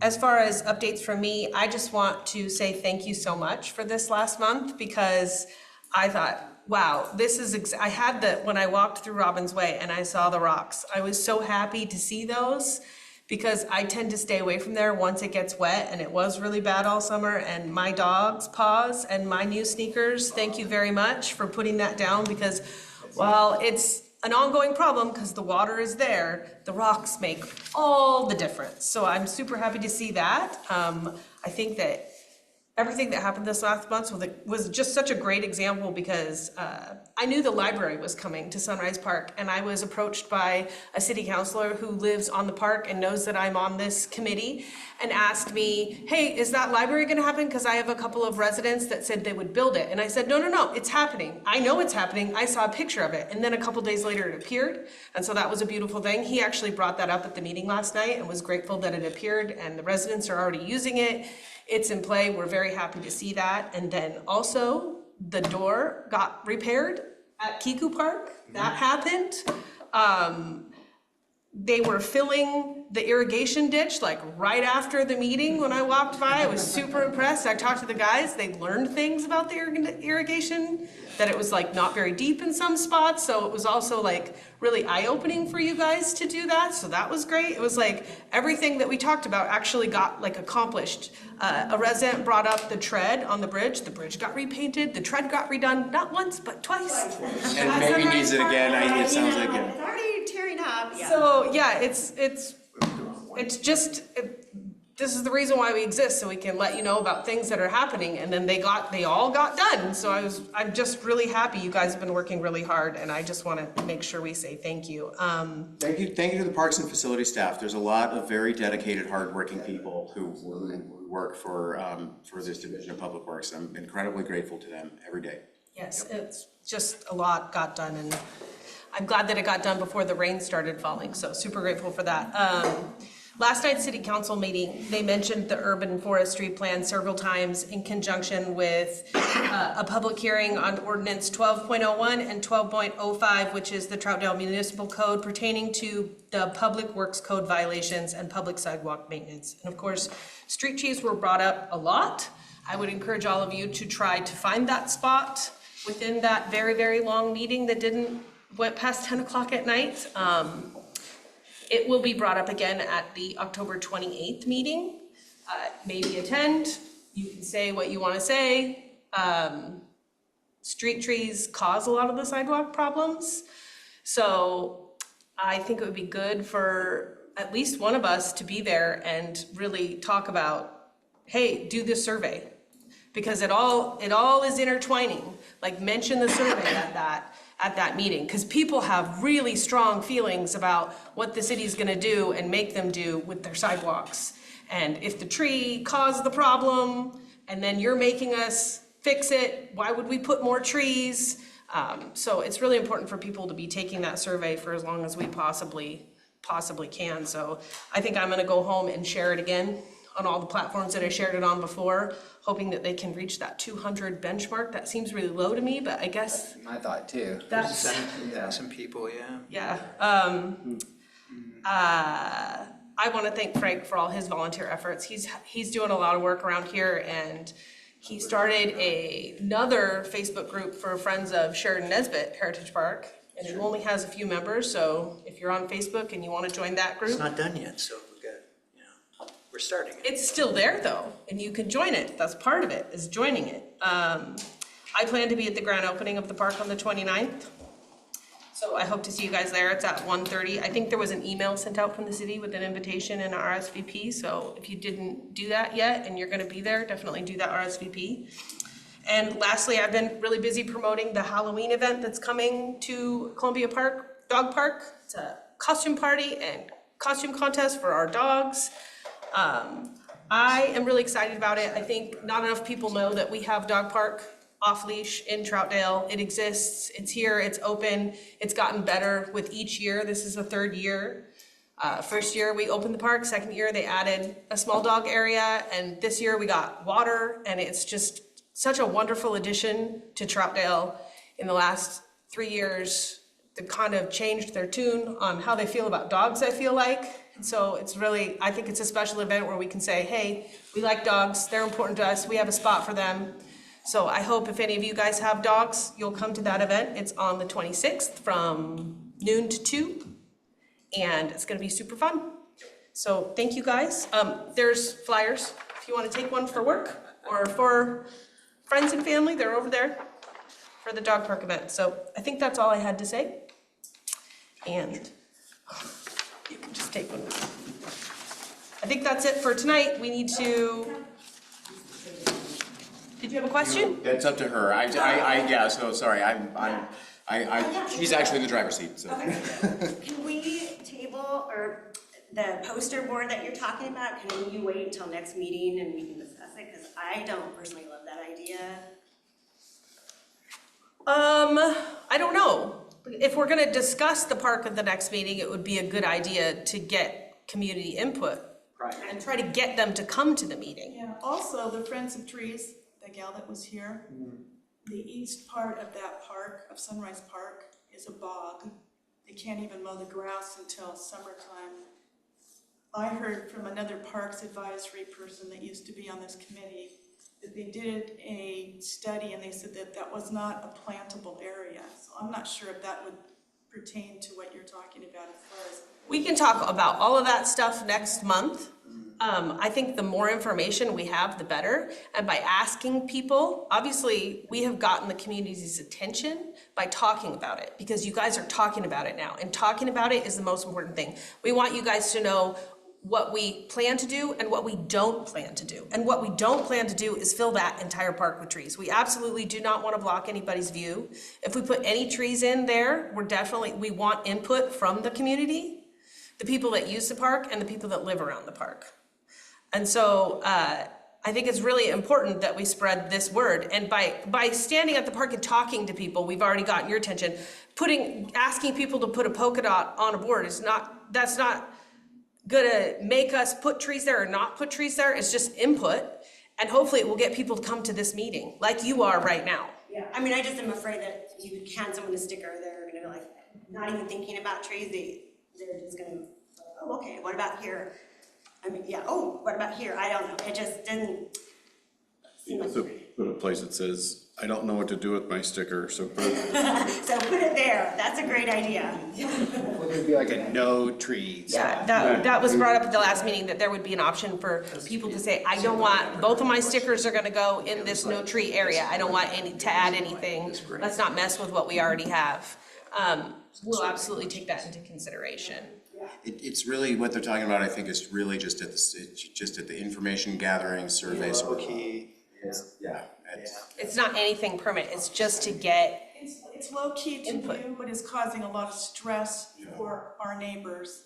As far as updates from me, I just want to say thank you so much for this last month, because I thought, wow, this is, I had the, when I walked through Robin's Way and I saw the rocks, I was so happy to see those, because I tend to stay away from there once it gets wet, and it was really bad all summer, and my dog's paws and my new sneakers, thank you very much for putting that down, because while it's an ongoing problem because the water is there, the rocks make all the difference. So I'm super happy to see that. I think that everything that happened this last month was just such a great example, because I knew the library was coming to Sunrise Park, and I was approached by a city councilor who lives on the park and knows that I'm on this committee, and asked me, hey, is that library gonna happen? Because I have a couple of residents that said they would build it. And I said, no, it's happening. I know it's happening. I saw a picture of it. And then a couple days later it appeared. And so that was a beautiful thing. He actually brought that up at the meeting last night and was grateful that it appeared, and the residents are already using it. It's in play. We're very happy to see that. And then also the door got repaired at Kiku Park. That happened. They were filling the irrigation ditch like right after the meeting when I walked by. I was super impressed. I talked to the guys. They learned things about the irrigation, that it was like not very deep in some spots. So it was also like really eye-opening for you guys to do that. So that was great. It was like everything that we talked about actually got like accomplished. A resident brought up the tread on the bridge. The bridge got repainted. The tread got redone, not once, but twice. And maybe needs it again. It sounds like it. It's already tearing up. So yeah, it's just, this is the reason why we exist, so we can let you know about things that are happening, and then they all got done. So I'm just really happy. You guys have been working really hard, and I just want to make sure we say thank you. Thank you to the Parks and Facility staff. There's a lot of very dedicated, hardworking people who work for this Division of Public Works. I'm incredibly grateful to them every day. Yes, it's just a lot got done, and I'm glad that it got done before the rain started falling, so super grateful for that. Last night's city council meeting, they mentioned the urban forestry plan several times in conjunction with a public hearing on ordinance 12.01 and 12.05, which is the Troutdale Municipal Code pertaining to the Public Works Code violations and public sidewalk maintenance. And of course, street trees were brought up a lot. I would encourage all of you to try to find that spot within that very, very long meeting that went past 10 o'clock at night. It will be brought up again at the October 28th meeting. Maybe attend. You can say what you want to say. Street trees cause a lot of the sidewalk problems. So I think it would be good for at least one of us to be there and really talk about, hey, do this survey. Because it all is intertwining. Like, mention the survey at that meeting, because people have really strong feelings about what the city's gonna do and make them do with their sidewalks. And if the tree caused the problem and then you're making us fix it, why would we put more trees? So it's really important for people to be taking that survey for as long as we possibly can. So I think I'm gonna go home and share it again on all the platforms that I shared it on before, hoping that they can reach that 200 benchmark. That seems really low to me, but I guess I thought too. that's, 17,000 people, yeah. I want to thank Frank for all his volunteer efforts. He's doing a lot of work around here, and he started another Facebook group for Friends of Sheridan Nesbitt Heritage Park, and it only has a few members. So if you're on Facebook and you want to join that group, It's not done yet, so we're starting it. it's still there though, and you can join it. That's part of it, is joining it. I plan to be at the grand opening of the park on the 29th. So I hope to see you guys there. It's at 1:30. I think there was an email sent out from the city with an invitation and an RSVP. So if you didn't do that yet and you're gonna be there, definitely do that RSVP. And lastly, I've been really busy promoting the Halloween event that's coming to Columbia Park, Dog Park. It's a costume party and costume contest for our dogs. I am really excited about it. I think not enough people know that we have Dog Park off leash in Troutdale. It exists, it's here, it's open, it's gotten better with each year. This is the third year. First year we opened the park, second year they added a small dog area, and this year we got water, and it's just such a wonderful addition to Troutdale. In the last 3 years, they've kind of changed their tune on how they feel about dogs, I feel like. And so it's really, I think it's a special event where we can say, hey, we like dogs, they're important to us, we have a spot for them. So I hope if any of you guys have dogs, you'll come to that event. It's on the 26th from noon to 2, and it's gonna be super fun. So thank you guys. There's flyers if you wanna take one for work or for friends and family, they're over there for the dog park event. So I think that's all I had to say. And you can just take one. I think that's it for tonight. We need to, did you have a question? That's up to her. Yeah, so sorry, she's actually in the driver's seat, so. Can we table, or the poster board that you're talking about, can you wait until next meeting and we can discuss it? Because I don't personally love that idea. I don't know. If we're gonna discuss the park at the next meeting, it would be a good idea to get community input. Right. And try to get them to come to the meeting. Yeah, also the Friends of Trees, the gal that was here, the east part of that park, of Sunrise Park, is a bog. They can't even mow the grass until summertime. I heard from another Parks Advisory person that used to be on this committee that they did a study and they said that that was not a plantable area. So I'm not sure if that would pertain to what you're talking about as far as. We can talk about all of that stuff next month. I think the more information we have, the better. And by asking people, obviously, we have gotten the community's attention by talking about it, because you guys are talking about it now. And talking about it is the most important thing. We want you guys to know what we plan to do and what we don't plan to do. And what we don't plan to do is fill that entire park with trees. We absolutely do not want to block anybody's view. If we put any trees in there, we want input from the community, the people that use the park and the people that live around the park. And so I think it's really important that we spread this word. And by standing at the park and talking to people, we've already gotten your attention. Asking people to put a polka dot on a board that's not gonna make us put trees there or not put trees there. It's just input. And hopefully it will get people to come to this meeting like you are right now. Yeah, I mean, I just am afraid that you hand someone a sticker, they're gonna like, not even thinking about trees, they're just gonna, oh, okay, what about here? I mean, yeah, oh, what about here? I don't know, it just didn't seem like. So put a place that says, I don't know what to do with my sticker, so put it. So put it there, that's a great idea. Would there be like a no trees? Yeah, that was brought up at the last meeting, that there would be an option for people to say, I don't want, both of my stickers are gonna go in this no tree area. I don't want to add anything. Let's not mess with what we already have. We'll absolutely take that into consideration. It's really, what they're talking about, I think, is really just at the information gathering, survey. Low key. Yeah. It's not anything permanent, it's just to get It's low key to input. you, but it's causing a lot of stress for our neighbors.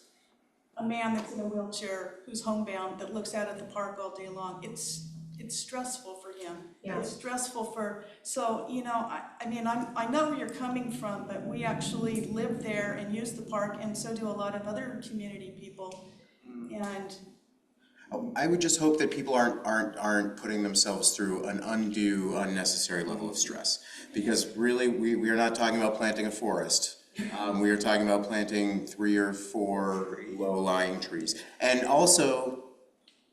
A man that's in a wheelchair who's homebound that looks out at the park all day long, it's stressful for him. Yeah. It's stressful so, you know, I mean, I know where you're coming from, but we actually live there and use the park, and so do a lot of other community people. And I would just hope that people aren't putting themselves through an undue, unnecessary level of stress. Because really, we are not talking about planting a forest. We are talking about planting 3 or 4 low-lying trees. And also,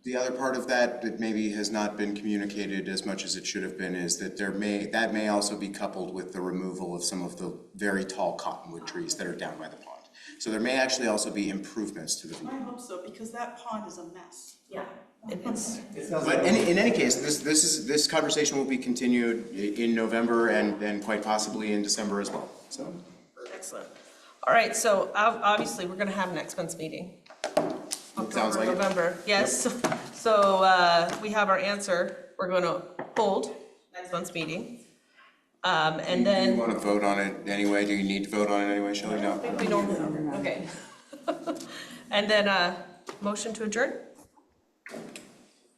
the other part of that maybe has not been communicated as much as it should have been is that that may also be coupled with the removal of some of the very tall cottonwood trees that are down by the pond. So there may actually also be improvements to the view. I hope so, because that pond is a mess. Yeah, it is. But in any case, this conversation will be continued in November and quite possibly in December as well. So. Excellent. All right, so obviously, we're gonna have an expense meeting. Sounds like it. November, yes. So, we have our answer. We're gonna hold next month's meeting. And Do you then, want to vote on it anyway? Do you need to vote on it anyway, Shelley? No? we normally, okay. And then, motion to adjourn?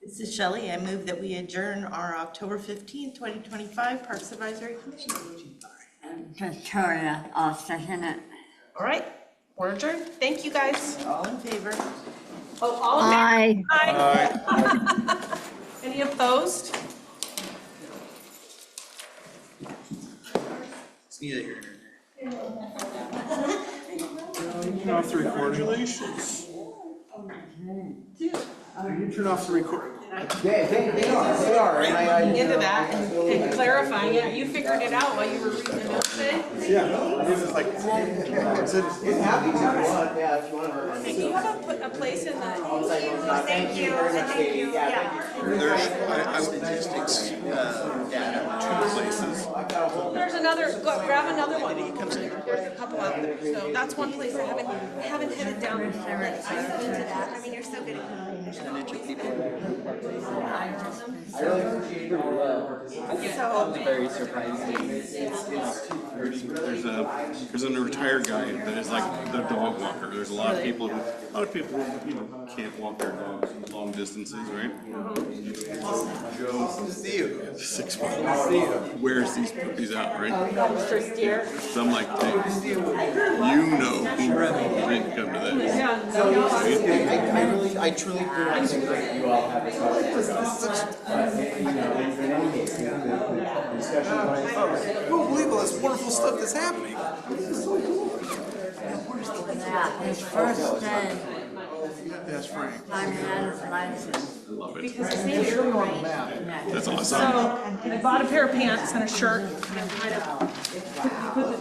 This is Shelley. I move that we adjourn our October 15th, 2025 Parks Advisory Commission meeting. And Victoria, I'll second it. All right, we're adjourned. Thank you, guys. All in favor? Oh, all in favor? Aye. Any opposed? It's neither here nor there. Turn off the recording. Congratulations. You turn off the recording. They are. Into that and clarifying it. You figured it out while you were reading the notes today? Yeah, this is like, It's happy to, yeah, if you want to. Do you have a place in the? Thank you, thank you, yeah. I statistics, data, 2 places. There's another, grab another one. There's a couple out there. So that's one place I haven't headed down. I was into that. I mean, you're so good at I really appreciate your participation. Very surprising. There's a retired guy that is like the dog walker. There's a lot of people who, you know, can't walk their dogs long distances, right? Joe, 6 months, wears these puppies out, right? First year. So I'm like, hey, you know who didn't come to that. I truly appreciate you all have this. I don't believe all this wonderful stuff that's happening. Yeah, his first day, That's Frank. I'm had his license. Love it. Because his name is Ray. That's awesome. So I bought a pair of pants and a shirt and I'm kind of